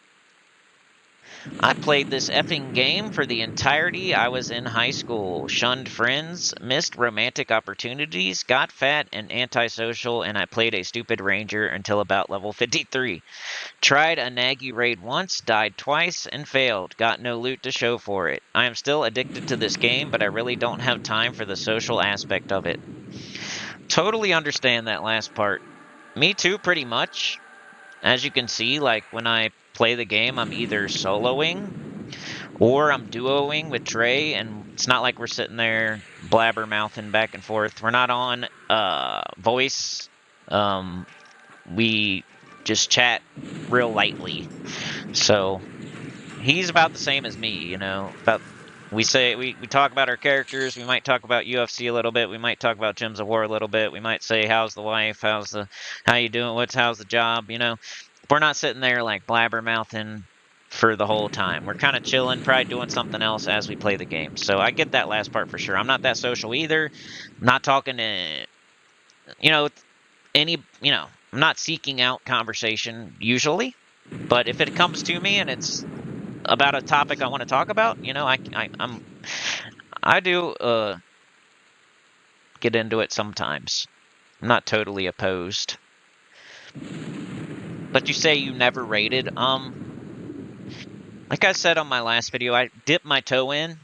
Speaker 1: I played this effing game for the entirety I was in high school. Shunned friends, missed romantic opportunities, got fat and antisocial, and I played a stupid ranger until about level 53. Tried a Nagy raid once, died twice, and failed. Got no loot to show for it. I am still addicted to this game, but I really don't have time for the social aspect of it. Totally understand that last part. Me too, pretty much. As you can see, like, when I play the game, I'm either soloing or I'm duoing with Trey, and it's not like we're sitting there blabbermouthing back and forth. We're not on voice. We just chat real lightly. So he's about the same as me, you know. We talk about our characters. We might talk about UFC a little bit. We might talk about Gems of War a little bit. We might say, how's the wife? How you doing? How's the job? You know, we're not sitting there like blabbermouthing for the whole time. We're kind of chilling, probably doing something else as we play the game. So I get that last part for sure. I'm not that social either. I'm not talking to, you know, I'm not seeking out conversation usually. But if it comes to me and it's about a topic I want to talk about, you know, I do get into it sometimes. I'm not totally opposed. But you say you never raided. Like I said on my last video, I dipped my toe in.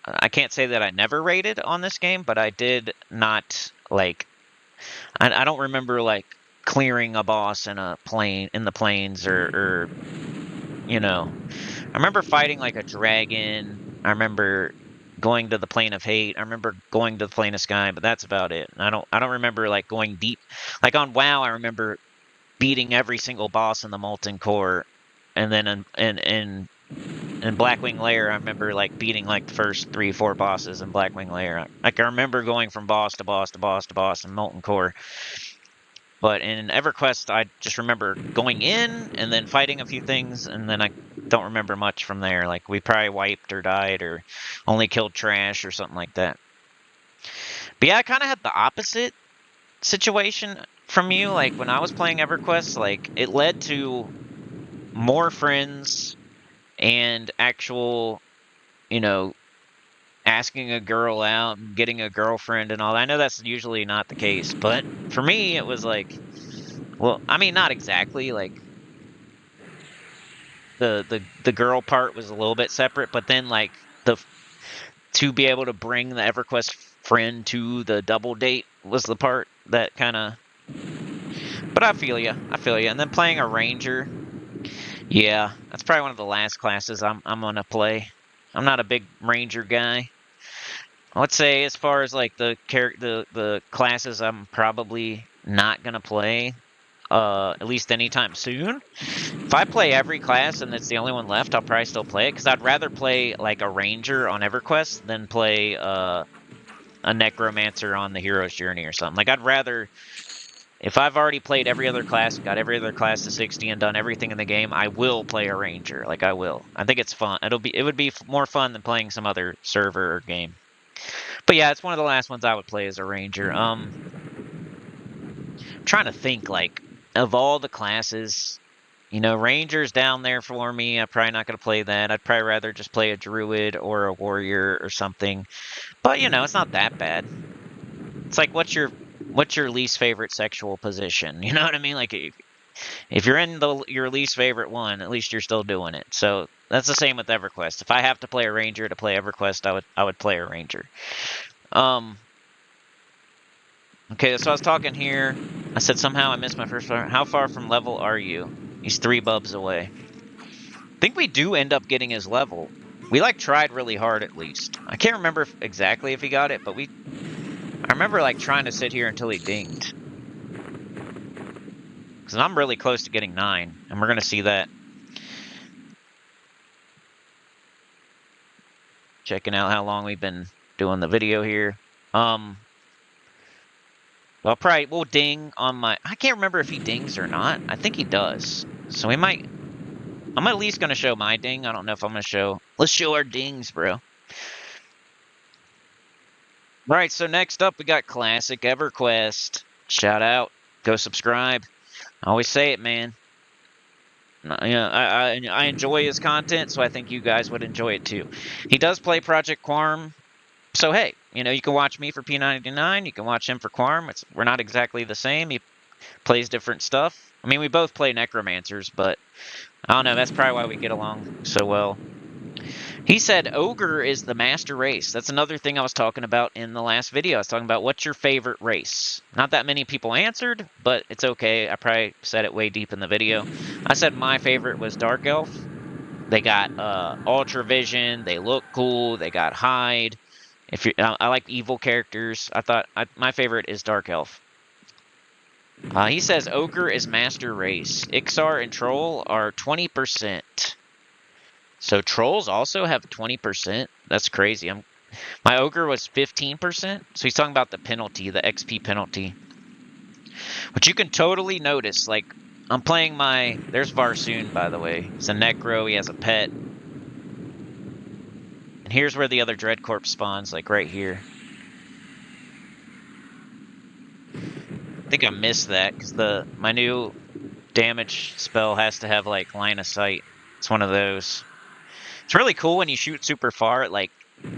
Speaker 1: I can't say that I never raided on this game, but I did not, like, I don't remember like clearing a boss in the plains or you know. I remember fighting like a dragon I remember going to the plane of hate. I remember going to the plane of sky, but that's about it. I don't remember like going deep. Like on WoW, I remember beating every single boss in the molten core, and then in Blackwing Lair, I remember like beating like the first 3-4 bosses in Blackwing Lair. Like I remember going from boss to boss to boss to boss in molten core. But in EverQuest, I just remember going in and then fighting a few things, and then I don't remember much from there. Like we probably wiped or died or only killed trash or something like that. But yeah, I kind of had the opposite situation from you. Like when I was playing EverQuest, like it led to more friends and actual, you know, asking a girl out and getting a girlfriend and all that. I know that's usually not the case, but for me, it was like, well, I mean, not exactly. Like the girl part was a little bit separate, but then like to be able to bring the EverQuest friend to the double date was the part that kind of. But I feel you. I feel you. And then playing a ranger, yeah, that's probably one of the last classes I'm gonna play. I'm not a big ranger guy. Let's say as far as like the classes I'm probably not gonna play, at least anytime soon. If I play every class and it's the only one left, I'll probably still play it because I'd rather play like a ranger on EverQuest than play a necromancer on the hero's journey or something. Like I'd rather, if I've already played every other class and got every other class to 60 and done everything in the game, I will play a ranger. Like I will. I think it's fun. It would be more fun than playing some other server or game. But yeah, it's one of the last ones I would play as a ranger. I'm trying to think like of all the classes, you know, ranger's down there for me. I'm probably not going to play that. I'd probably rather just play a druid or a warrior or something. But you know, it's not that bad. It's like what's your least favorite sexual position? You know what I mean? Like if you're in your least favorite one, at least you're still doing it. So that's the same with EverQuest. If I have to play a ranger to play EverQuest, I would play a ranger. Okay, so I was talking here. I said somehow I missed my first part. How far from level are you? He's 3 bubs away. I think we do end up getting his level. We like tried really hard at least. I can't remember exactly if he got it, but I remember like trying to sit here until he dinged. Because I'm really close to getting 9, and we're going to see that. Checking out how long we've been doing the video here. We'll ding on my. I can't remember if he dings or not. I think he does. So we might. I'm at least gonna show my ding. I don't know if I'm gonna show. Let's show our dings, bro. Right. So next up, we got classic EverQuest. Shout out. Go subscribe. I always say it, man. I enjoy his content, so I think you guys would enjoy it too. He does play Project Quarm. So hey, you know, you can watch me for P99, you can watch him for Quarm. We're not exactly the same. He plays different stuff. I mean, we both play necromancers, but I don't know, that's probably why we get along so well. He said ogre is the master race. That's another thing I was talking about in the last video. I was talking about what's your favorite race. Not that many people answered, but it's okay. I probably said it way deep in the video. I said my favorite was Dark Elf. They got Ultra Vision. They look cool. They got hide. I like evil characters. My favorite is Dark Elf. He says Ogre is master race. Ixar and Troll are 20%. So Trolls also have 20%. That's crazy. My Ogre was 15%. So he's talking about the penalty, the XP penalty. Which you can totally notice. Like, I'm playing there's Varsoon, by the way. He's a Necro. He has a pet. And here's where the other Dread Corpse spawns, like right here. I think I missed that because my new damage spell has to have like line of sight. It's one of those. It's really cool when you shoot super far. It like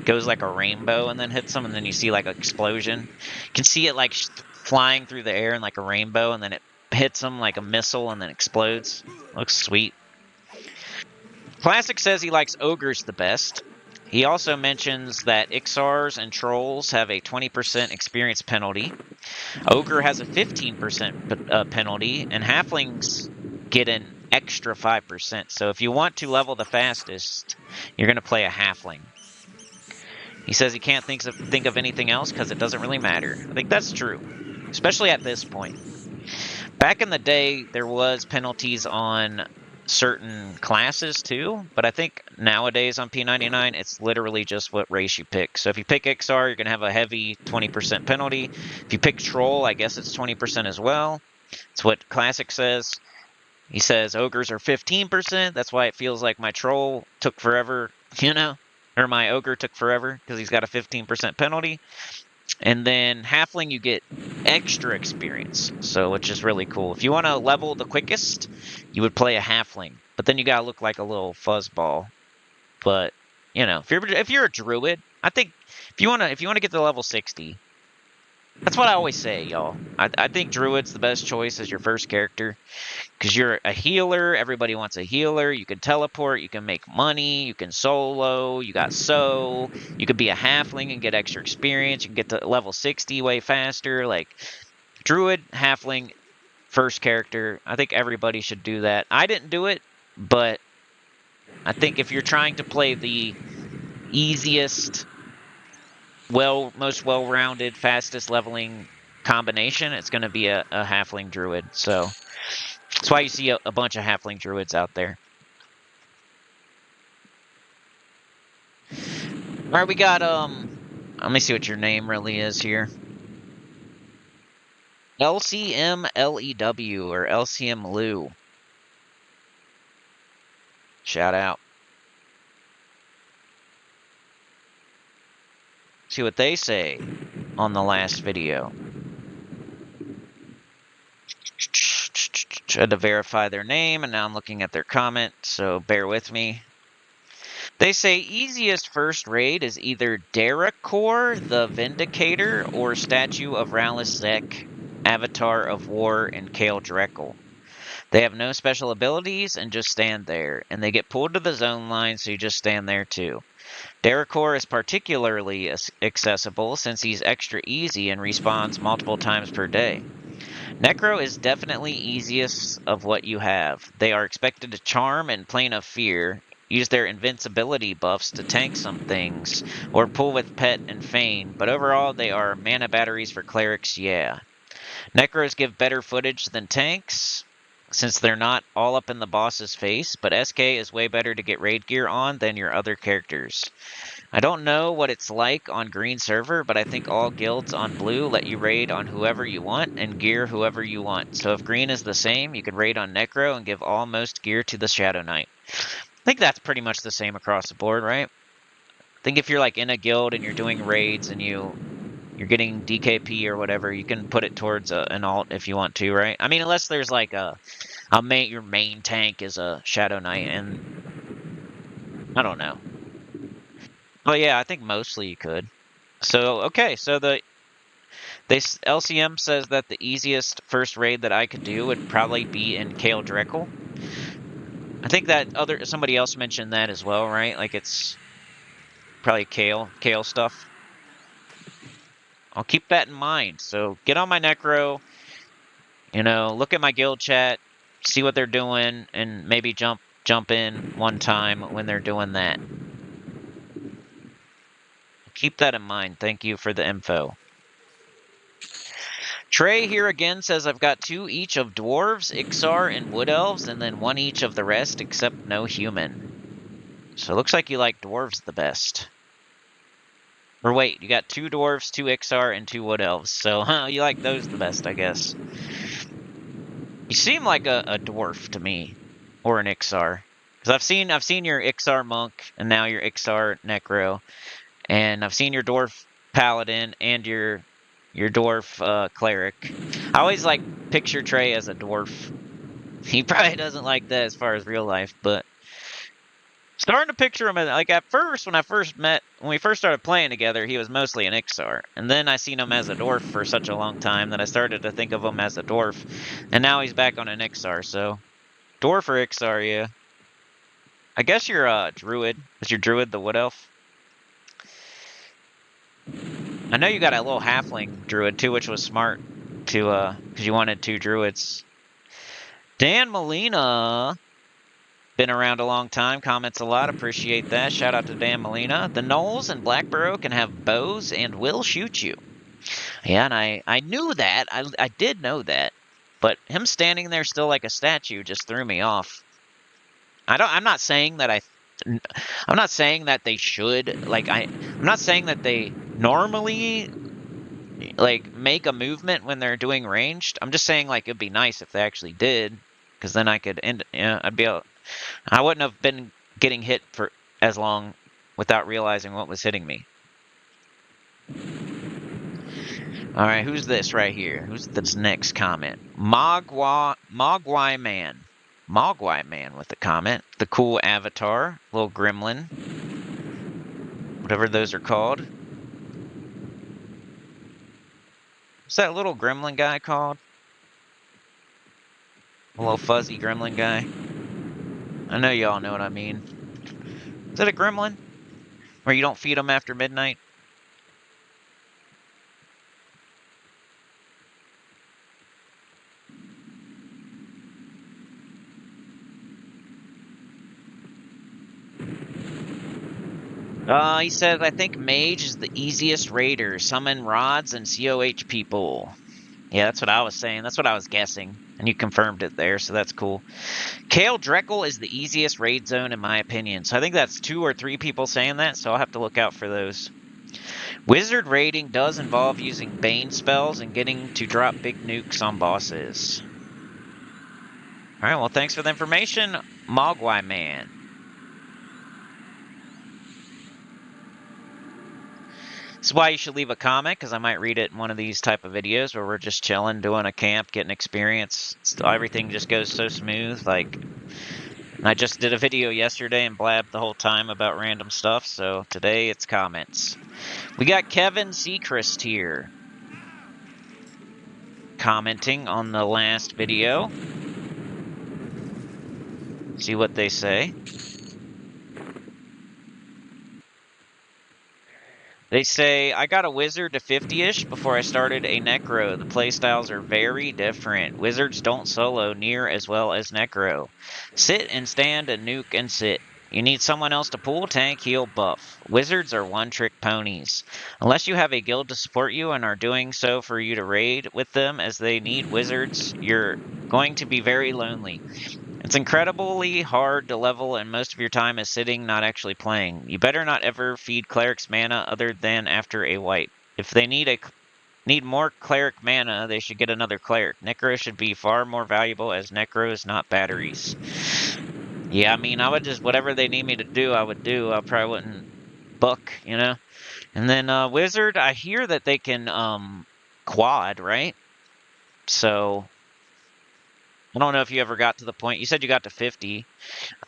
Speaker 1: goes like a rainbow and then hits them, and then you see like an explosion. You can see it like flying through the air in like a rainbow, and then it hits them like a missile and then explodes. Looks sweet. Classic says he likes ogres the best. He also mentions that Ixars and Trolls have a 20% experience penalty. Ogre has a 15% penalty, and Halflings get an extra 5%. So if you want to level the fastest, you're going to play a Halfling. He says he can't think of anything else because it doesn't really matter. I think that's true, especially at this point. Back in the day, there was penalties on certain classes too, but I think nowadays on P99, it's literally just what race you pick. So if you pick XR, you're going to have a heavy 20% penalty. If you pick Troll, I guess it's 20% as well. It's what Classic says. He says ogres are 15%. That's why it feels like my Troll took forever, or my Ogre took forever because he's got a 15% penalty. And then Halfling, you get extra experience, so which is really cool. If you want to level the quickest, you would play a Halfling, but then you gotta look like a little fuzzball. But if you're a Druid, I think if you wanna get to level 60, that's what I always say, y'all. I think Druid's the best choice as your first character because you're a healer. Everybody wants a healer. You can teleport. You can make money. You can solo. You got sow. You could be a halfling and get extra experience. You can get to level 60 way faster. Like Druid, halfling, first character. I think everybody should do that. I didn't do it, but I think if you're trying to play the easiest, most well-rounded, fastest leveling combination, it's going to be a halfling druid. So that's why you see a bunch of halfling druids out there. All right, we got let me see what your name really is here. LCMLEW or LCM Lou. Shout out. See what they say on the last video. Tried to verify their name, and now I'm looking at their comment, so bear with me. They say easiest first raid is either Daracor, the Vindicator, or Statue of Rallis Zek, Avatar of War, and Kale Drekel. They have no special abilities and just stand there, and they get pulled to the zone line, so you just stand there too. Daracor is particularly accessible since he's extra easy and respawns multiple times per day. Necro is definitely easiest of what you have. They are expected to charm and Plane of Fear, use their invincibility buffs to tank some things, or pull with Pet and Feign, but overall they are mana batteries for clerics, yeah. Necros give better footage than tanks, since they're not all up in the boss's face, but SK is way better to get raid gear on than your other characters. I don't know what it's like on green server, but I think all guilds on blue let you raid on whoever you want and gear whoever you want. So if green is the same, you can raid on Necro and give all most gear to the Shadow Knight. I think that's pretty much the same across the board, right? I think if you're like in a guild and you're doing raids and you're getting DKP or whatever, you can put it towards an alt if you want to, right? I mean, unless there's like your main tank is a Shadow Knight, and I don't know. But yeah, I think mostly you could. So okay, so LCM says that the easiest first raid that I could do would probably be in Kale Drekel. I think that somebody else mentioned that as well, right? Like it's probably Kale stuff. I'll keep that in mind. So get on my Necro, look at my guild chat, see what they're doing, and maybe jump in one time when they're doing that. Keep that in mind. Thank you for the info. Trey here again says I've got 2 each of dwarves, Ixar, and wood elves, and then 1 each of the rest except no human. So it looks like you like dwarves the best. Or wait, you got 2 dwarves, 2 Ixar, and 2 wood elves. So you like those the best, I guess. You seem like a dwarf to me, or an Ixar, because I've seen your Ixar monk and now your Ixar necro, and I've seen your dwarf paladin and your dwarf cleric. I always picture Trey as a dwarf. He probably doesn't like that as far as real life, but starting to picture him as at first when we first started playing together, he was mostly an Ixar, and then I seen him as a dwarf for such a long time that I started to think of him as a dwarf, and now he's back on an Ixar. So dwarf or Ixar, yeah. I guess you're a druid. Is your druid the wood elf? I know you got a little halfling druid too, which was smart to because you wanted 2 druids. Dan Molina Been around a long time, comments a lot, appreciate that. Shout out to Dan Molina. The Knolls and blackburrow can have bows and will shoot you. Yeah, and I knew that. I did know that. But him standing there still like a statue just threw me off. I'm not saying that I'm not saying that they should, like, I'm not saying that they normally, like, make a movement when they're doing ranged. I'm just saying, like, it'd be nice if they actually did, because then I could end, I'd be able, I wouldn't have been getting hit for as long without realizing what was hitting me. All right, who's this right here? Who's this next comment? Mogwai Man. Mogwai Man with a comment. The cool avatar, little gremlin. Whatever those are called. What's that little gremlin guy called? A little fuzzy gremlin guy. I know y'all know what I mean. Is it a gremlin? Where you don't feed them after midnight? He said, I think mage is the easiest raider. Summon rods and COH people. Yeah, that's what I was saying. That's what I was guessing. And you confirmed it there, so that's cool. Kale Dreckle is the easiest raid zone in my opinion. So I think that's 2 or 3 people saying that, so I'll have to look out for those. Wizard raiding does involve using Bane spells and getting to drop big nukes on bosses. Alright, well thanks for the information, Mogwai Man. This is why you should leave a comment, because I might read it in one of these type of videos where we're just chilling, doing a camp, getting experience. Everything just goes so smooth. Like, I just did a video yesterday and blabbed the whole time about random stuff, so today it's comments. We got Kevin Seacrest here, commenting on the last video. See what they say. They say, I got a wizard to 50-ish before I started a necro. The playstyles are very different. Wizards don't solo near as well as necro. Sit and stand and nuke and sit. You need someone else to pull, tank, heal, buff. Wizards are one-trick ponies. Unless you have a guild to support you and are doing so for you to raid with them as they need wizards, you're going to be very lonely. It's incredibly hard to level, and most of your time is sitting, not actually playing. You better not ever feed clerics mana other than after a wipe. If they need more cleric mana, they should get another cleric. Necro should be far more valuable as necros, not batteries. Yeah, I mean, I would just, whatever they need me to do, I would do. I probably wouldn't book, you know? And then wizard, I hear that they can quad, right? So I don't know if you ever got to the point. You said you got to 50.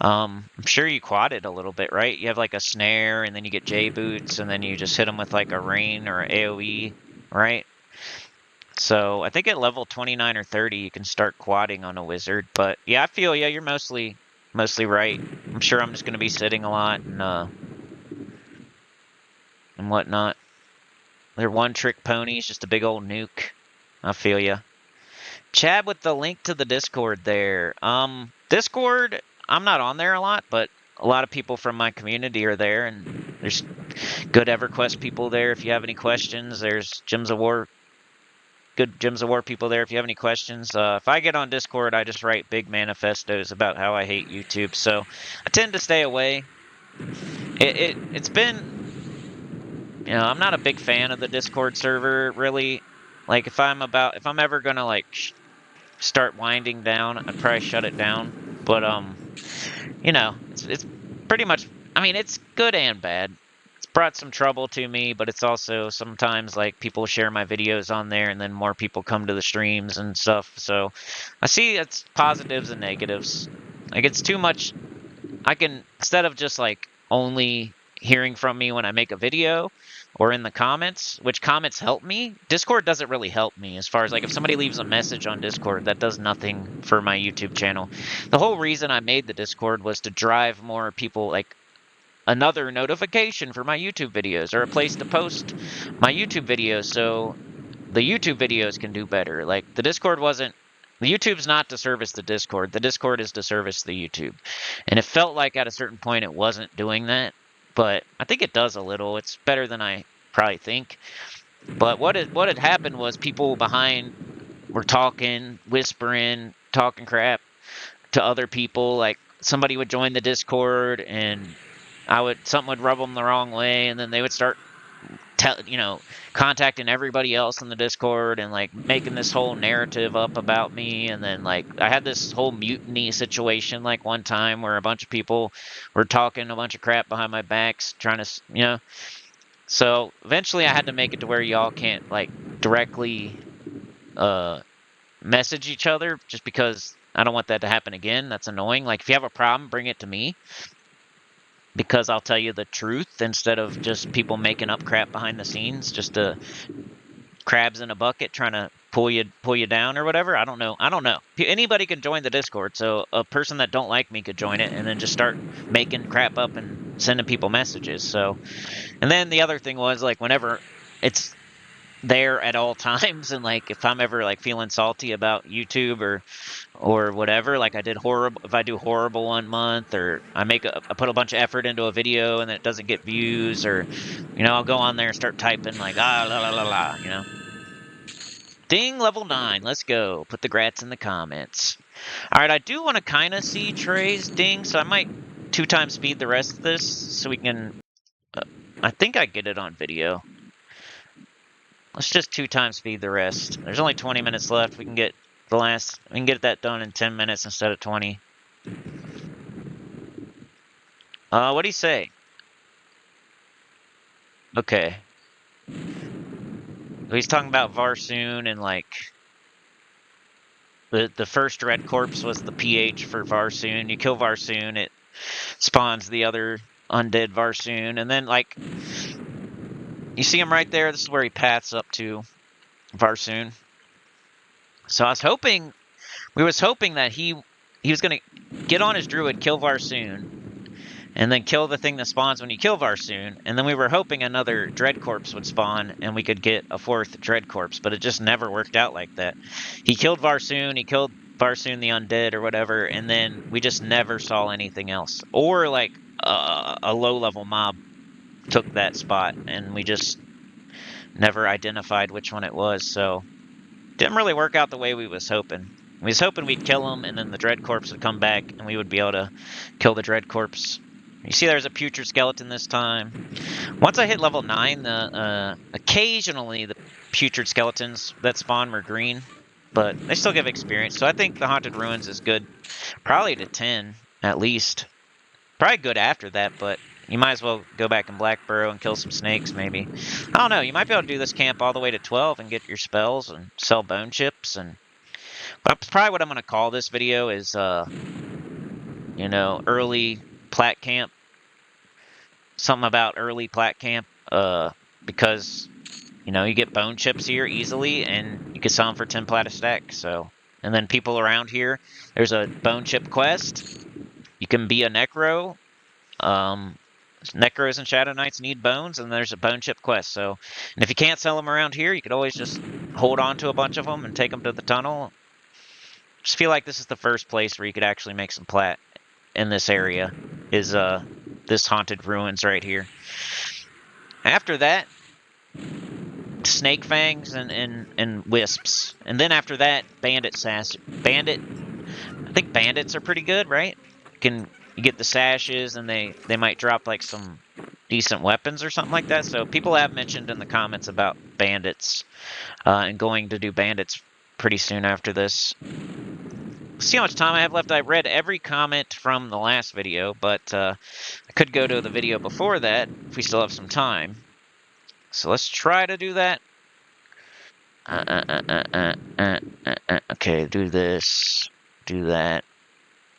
Speaker 1: I'm sure you quadded a little bit, right? You have like a snare, and then you get J boots, and then you just hit them with like a rain or an AoE, right? So I think at level 29 or 30, you can start quadding on a wizard. But yeah, I feel you're mostly right. I'm sure I'm just gonna be sitting a lot and whatnot. They're one-trick ponies, just a big old nuke. I feel ya. Chad with the link to the Discord there. Discord, I'm not on there a lot, but a lot of people from my community are there, and there's good EverQuest people there if you have any questions. There's Gems of War, good Gems of War people there if you have any questions. If I get on Discord, I just write big manifestos about how I hate YouTube, so I tend to stay away. It's been, you know, I'm not a big fan of the Discord server, really. Like, if I'm ever gonna, like, start winding down, I'd probably shut it down. But, you know, it's pretty much, I mean, it's good and bad. It's brought some trouble to me, but it's also sometimes, like, people share my videos on there, and then more people come to the streams and stuff. So, I see it's positives and negatives. Like, it's too much. I can, instead of just, like, only hearing from me when I make a video or in the comments, which comments help me, Discord doesn't really help me as far as, like, if somebody leaves a message on Discord, that does nothing for my YouTube channel. The whole reason I made the Discord was to drive more people, like, another notification for my YouTube videos or a place to post my YouTube videos so the YouTube videos can do better. Like, the Discord wasn't The YouTube's not to service the Discord. The Discord is to service the YouTube. And it felt like at a certain point it wasn't doing that. But I think it does a little. It's better than I probably think. But what had happened was people behind were talking, whispering, talking crap to other people. Like somebody would join the Discord and something would rub them the wrong way, and then they would start contacting everybody else in the Discord and like making this whole narrative up about me. And then like I had this whole mutiny situation like one time where a bunch of people were talking a bunch of crap behind my backs, trying to, So eventually I had to make it to where y'all can't like directly message each other, just because I don't want that to happen again. That's annoying. Like if you have a problem, bring it to me, because I'll tell you the truth instead of just people making up crap behind the scenes, just to crabs in a bucket trying to pull you down or whatever. I don't know. Anybody can join the Discord, so a person that don't like me could join it and then just start making crap up and sending people messages. So, and then the other thing was like whenever it's there at all times, and like if I'm ever like feeling salty about YouTube or whatever, like if I do horrible 1 month, or I put a bunch of effort into a video and then it doesn't get views, or I'll go on there and start typing like la la la la. Ding, level 9, let's go. Put the grats in the comments. All right, I do want to kind of see Trey's ding, so I might 2x speed the rest of this so we can I think I get it on video. Let's just 2x speed the rest. There's only 20 minutes left. We can get that done in 10 minutes instead of 20. What do you say? Okay. He's talking about Varsoon, and like the first red corpse was the PH for Varsoon. You kill Varsoon, it spawns the other undead Varsoon, and then like you see him right there. This is where he paths up to Varsoon. So we was hoping that he was gonna get on his druid, kill Varsoon, and then kill the thing that spawns when you kill Varsoon, and then we were hoping another dread corpse would spawn and we could get a 4th dread corpse, but it just never worked out like that. He killed Varsoon the undead or whatever, and then we just never saw anything else. Or like a low level mob took that spot and we just never identified which one it was, so didn't really work out the way we was hoping. We was hoping we'd kill him and then the dread corpse would come back and we would be able to kill the dread corpse. You see there's a putrid skeleton this time. Once I hit level 9, occasionally the putrid skeletons that spawn were green, but they still give experience. So I think the Haunted Ruins is good, probably to 10 at least. Probably good after that, but you might as well go back in Blackburrow and kill some snakes maybe. I don't know, you might be able to do this camp all the way to 12 and get your spells and sell bone chips. And but probably what I'm going to call this video is, early Plat camp. Something about early Plat camp, because you get bone chips here easily and you can sell them for 10 Plat a stack. So, and then people around here, there's a bone chip quest. You can be a necro. Necros and Shadow Knights need bones, and there's a bone chip quest. So, and if you can't sell them around here, you could always just hold on to a bunch of them and take them to the tunnel. Just feel like this is the first place where you could actually make some Plat in this area, is this Haunted Ruins right here. After that, Snake Fangs and Wisps. And then after that, Bandit. I think Bandits are pretty good, right? You get the sashes, and they might drop like some decent weapons or something like that. So people have mentioned in the comments about Bandits, and going to do Bandits pretty soon after this. See how much time I have left. I read every comment from the last video, but I could go to the video before that if we still have some time. So let's try to do that. Okay, do this, do that.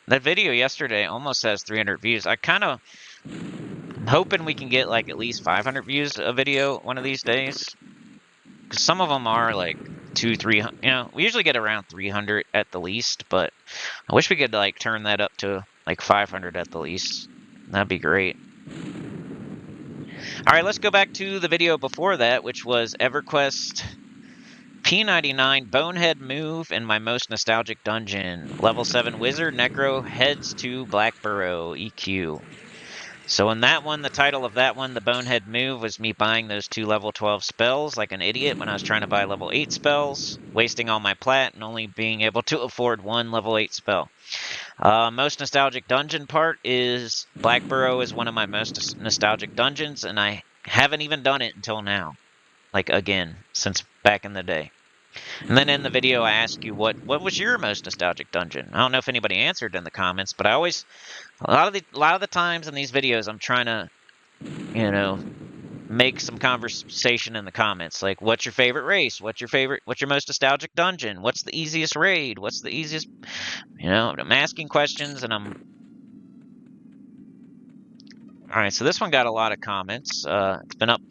Speaker 1: That video yesterday almost has 300 views. I'm hoping we can get like at least 500 views a video one of these days, because some of them are like 200-300. We usually get around 300 at the least, but I wish we could like turn that up to like 500 at the least. That'd be great. All right, let's go back to the video before that, which was EverQuest P99 Bonehead move in my most nostalgic dungeon. Level 7 Wizard Necro heads to Blackburrow EQ. So in that one, the title of that one, the Bonehead move, was me buying those 2 level 12 spells like an idiot when I was trying to buy level 8 spells, wasting all my plat and only being able to afford 1 level 8 spell. Most nostalgic dungeon part is Blackburrow is one of my most nostalgic dungeons, and I haven't even done it until now. Like, again, since back in the day. And then in the video, I asked you what was your most nostalgic dungeon. I don't know if anybody answered in the comments, but I always a lot of the times in these videos, I'm trying to, you know, make some conversation in the comments. Like, what's your favorite race? What's your most nostalgic dungeon? What's the easiest raid? What's the easiest, I'm asking questions and I'm. All right, so this one got a lot of comments. It's been up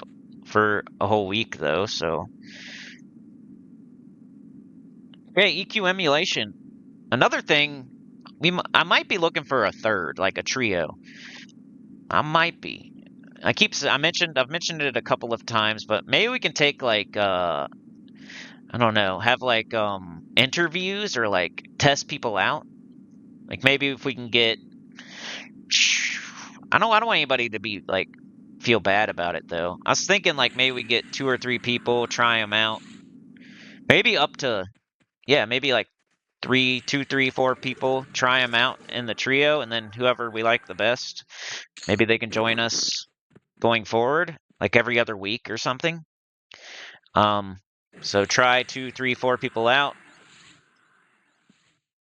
Speaker 1: for a whole week though, so. Okay, EQ emulation. Another thing, I might be looking for a third, like a trio. I might be. I've mentioned it a couple of times, but maybe we can take like I don't know, have like interviews or like test people out. Like maybe if we can get I don't want anybody to be like feel bad about it though. I was thinking like maybe we get 2 or 3 people, try them out. Maybe up to maybe like 2, 3, 4 people, try them out in the trio, and then whoever we like the best, maybe they can join us going forward, like every other week or something. So try 2, 3, 4 people out,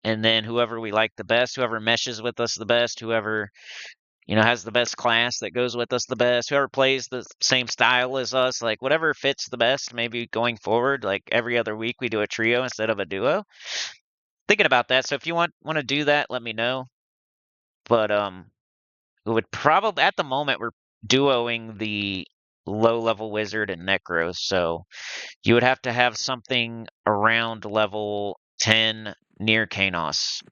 Speaker 1: and then whoever we like the best, whoever meshes with us the best, whoever has the best class that goes with us the best, whoever plays the same style as us, like whatever fits the best. Maybe going forward, like every other week, we do a trio instead of a duo. Thinking about that. So if you want to do that, let me know. But we would probably at the moment we're duoing the low level wizard and necros, so you would have to have something around level 10 near Kanos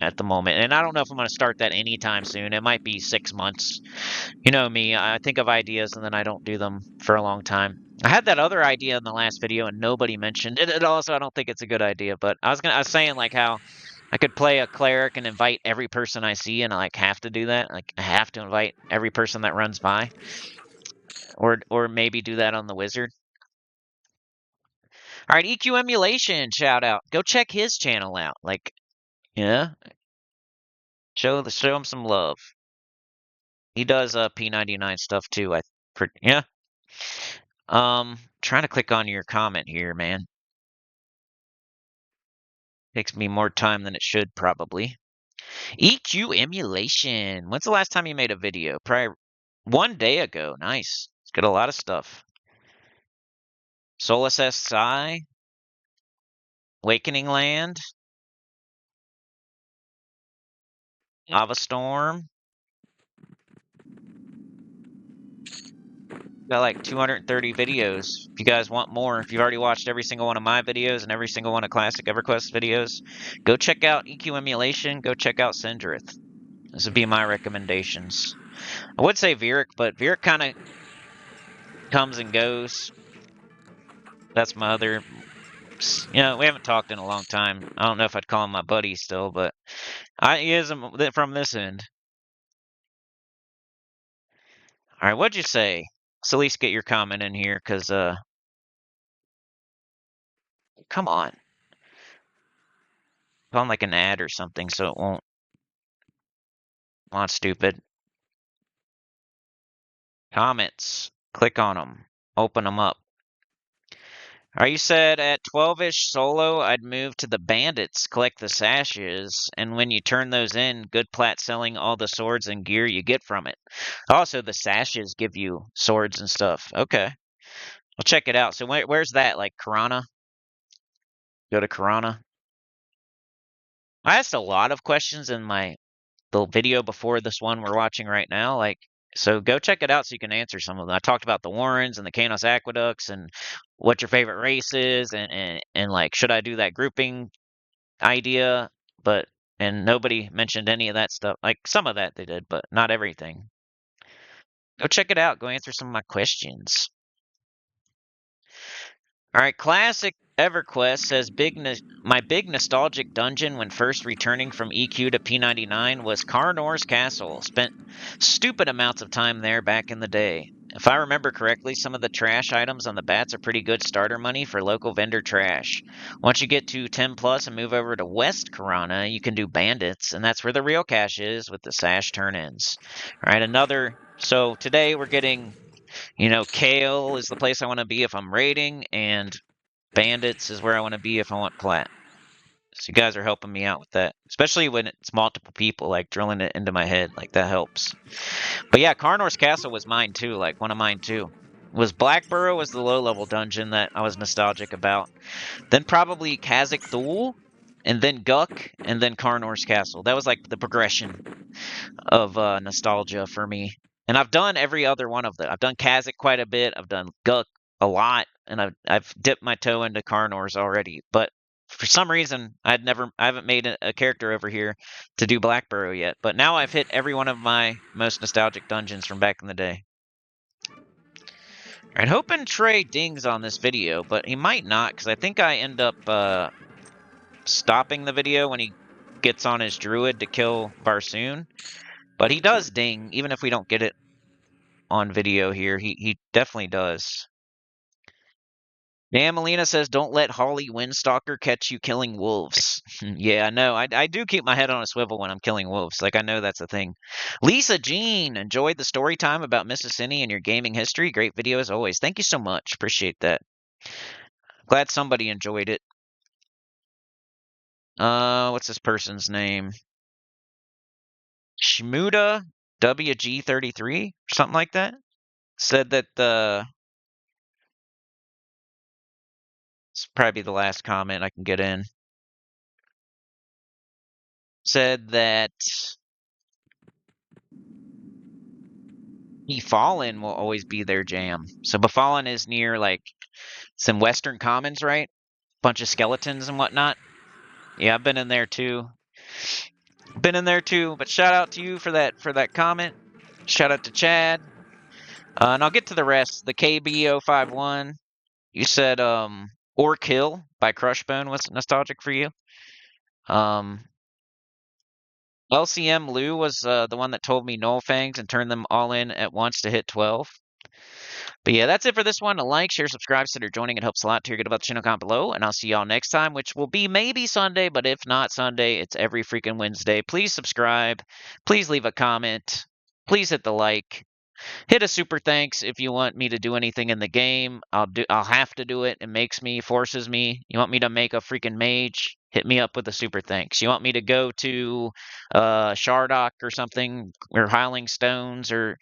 Speaker 1: at the moment. And I don't know if I'm going to start that anytime soon. It might be 6 months. You know me, I think of ideas and then I don't do them for a long time. I had that other idea in the last video and nobody mentioned it at all, so I don't think it's a good idea. But I was saying like how I could play a cleric and invite every person I see, and I like have to do that. Like I have to invite every person that runs by, or maybe do that on the wizard. All right, EQ emulation shout out. Go check his channel out. Like, yeah, show him some love. He does P99 stuff too. Yeah. Trying to click on your comment here, man. Takes me more time than it should probably. EQ emulation. When's the last time you made a video? Probably 1 day ago. Nice. It's got a lot of stuff. Solus SI. Awakening Land. Lava Storm. Got like 230 videos. If you guys want more, if you've already watched every single one of my videos and every single one of Classic EverQuest videos, go check out EQ Emulation. Go check out Sindrith. This would be my recommendations. I would say Vieric, but Vieric kind of comes and goes. That's my other. We haven't talked in a long time. I don't know if I'd call him my buddy still, but he is from this end. All right, what'd you say? Let's at least get your comment in here, because come on. Put on like an ad or something so it won't. Not stupid. Comments. Click on them. Open them up. All right, you said at 12-ish solo, I'd move to the bandits, collect the sashes, and when you turn those in, good plat selling all the swords and gear you get from it. Also, the sashes give you swords and stuff. Okay. I'll check it out. So where's that? Like Karana? Go to Karana. I asked a lot of questions in the video before this one we're watching right now. So go check it out so you can answer some of them. I talked about the Warrens and the Kanos Aqueducts and what your favorite race is and like should I do that grouping idea, and nobody mentioned any of that stuff. Like some of that they did, but not everything. Go check it out. Go answer some of my questions. All right, Classic EverQuest says my big nostalgic dungeon when first returning from EQ to P99 was Carnor's Castle. Spent stupid amounts of time there back in the day. If I remember correctly, some of the trash items on the bats are pretty good starter money for local vendor trash. Once you get to 10 plus and move over to West Karana, you can do bandits, and that's where the real cash is with the sash turn-ins. All right, so today we're getting, Kale is the place I want to be if I'm raiding, and bandits is where I want to be if I want plat. So you guys are helping me out with that, especially when it's multiple people, like drilling it into my head. Like that helps. But yeah, Carnor's Castle was mine too. Like one of mine too. Was Blackburrow was the low level dungeon that I was nostalgic about. Then probably Kazakh Thule, and then Guck, and then Carnor's Castle. That was like the progression of nostalgia for me. And I've done every other one of them. I've done Kazakh quite a bit. I've done Guck a lot, and I've dipped my toe into Carnor's already. But for some reason, I haven't made a character over here to do Blackburrow yet. But now I've hit every one of my most nostalgic dungeons from back in the day. Alright, hoping Trey dings on this video, but he might not, because I think I end up stopping the video when he gets on his druid to kill Barsoon. But he does ding, even if we don't get it on video here. He definitely does. Dan Molina says, don't let Holly Windstalker catch you killing wolves. Yeah, no, I do keep my head on a swivel when I'm killing wolves. Like, I know that's a thing. Lisa Jean, enjoyed the story time about Mrs. Sinny and your gaming history. Great video as always. Thank you so much. Appreciate that. Glad somebody enjoyed it. What's this person's name? Shmuda WG33 or something like that. Said that it's probably the last comment I can get in. Said that Befallen will always be their jam. So Befallen is near like some Western Commons, right? Bunch of skeletons and whatnot. Yeah, I've been in there too. But shout out to you for that comment. Shout out to Chad. And I'll get to the rest. The KB051. You said or Kill by Crushbone was nostalgic for you. LCM Lou was the one that told me Null Fangs and turned them all in at once to hit 12. But yeah, that's it for this one. A like, share, subscribe, consider joining. It helps a lot to hear good about the channel comment below. And I'll see y'all next time, which will be maybe Sunday, but if not Sunday, it's every freaking Wednesday. Please subscribe. Please leave a comment. Please hit the like. Hit a super thanks if you want me to do anything in the game. I'll have to do it. Forces me. You want me to make a freaking mage? Hit me up with a super thanks. You want me to go to Shardock or something, or Hiling Stones, or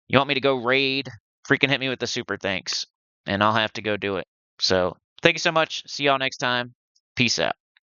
Speaker 1: you want me to go raid? Freaking hit me with the super thanks, and I'll have to go do it. So thank you so much. See y'all next time. Peace out.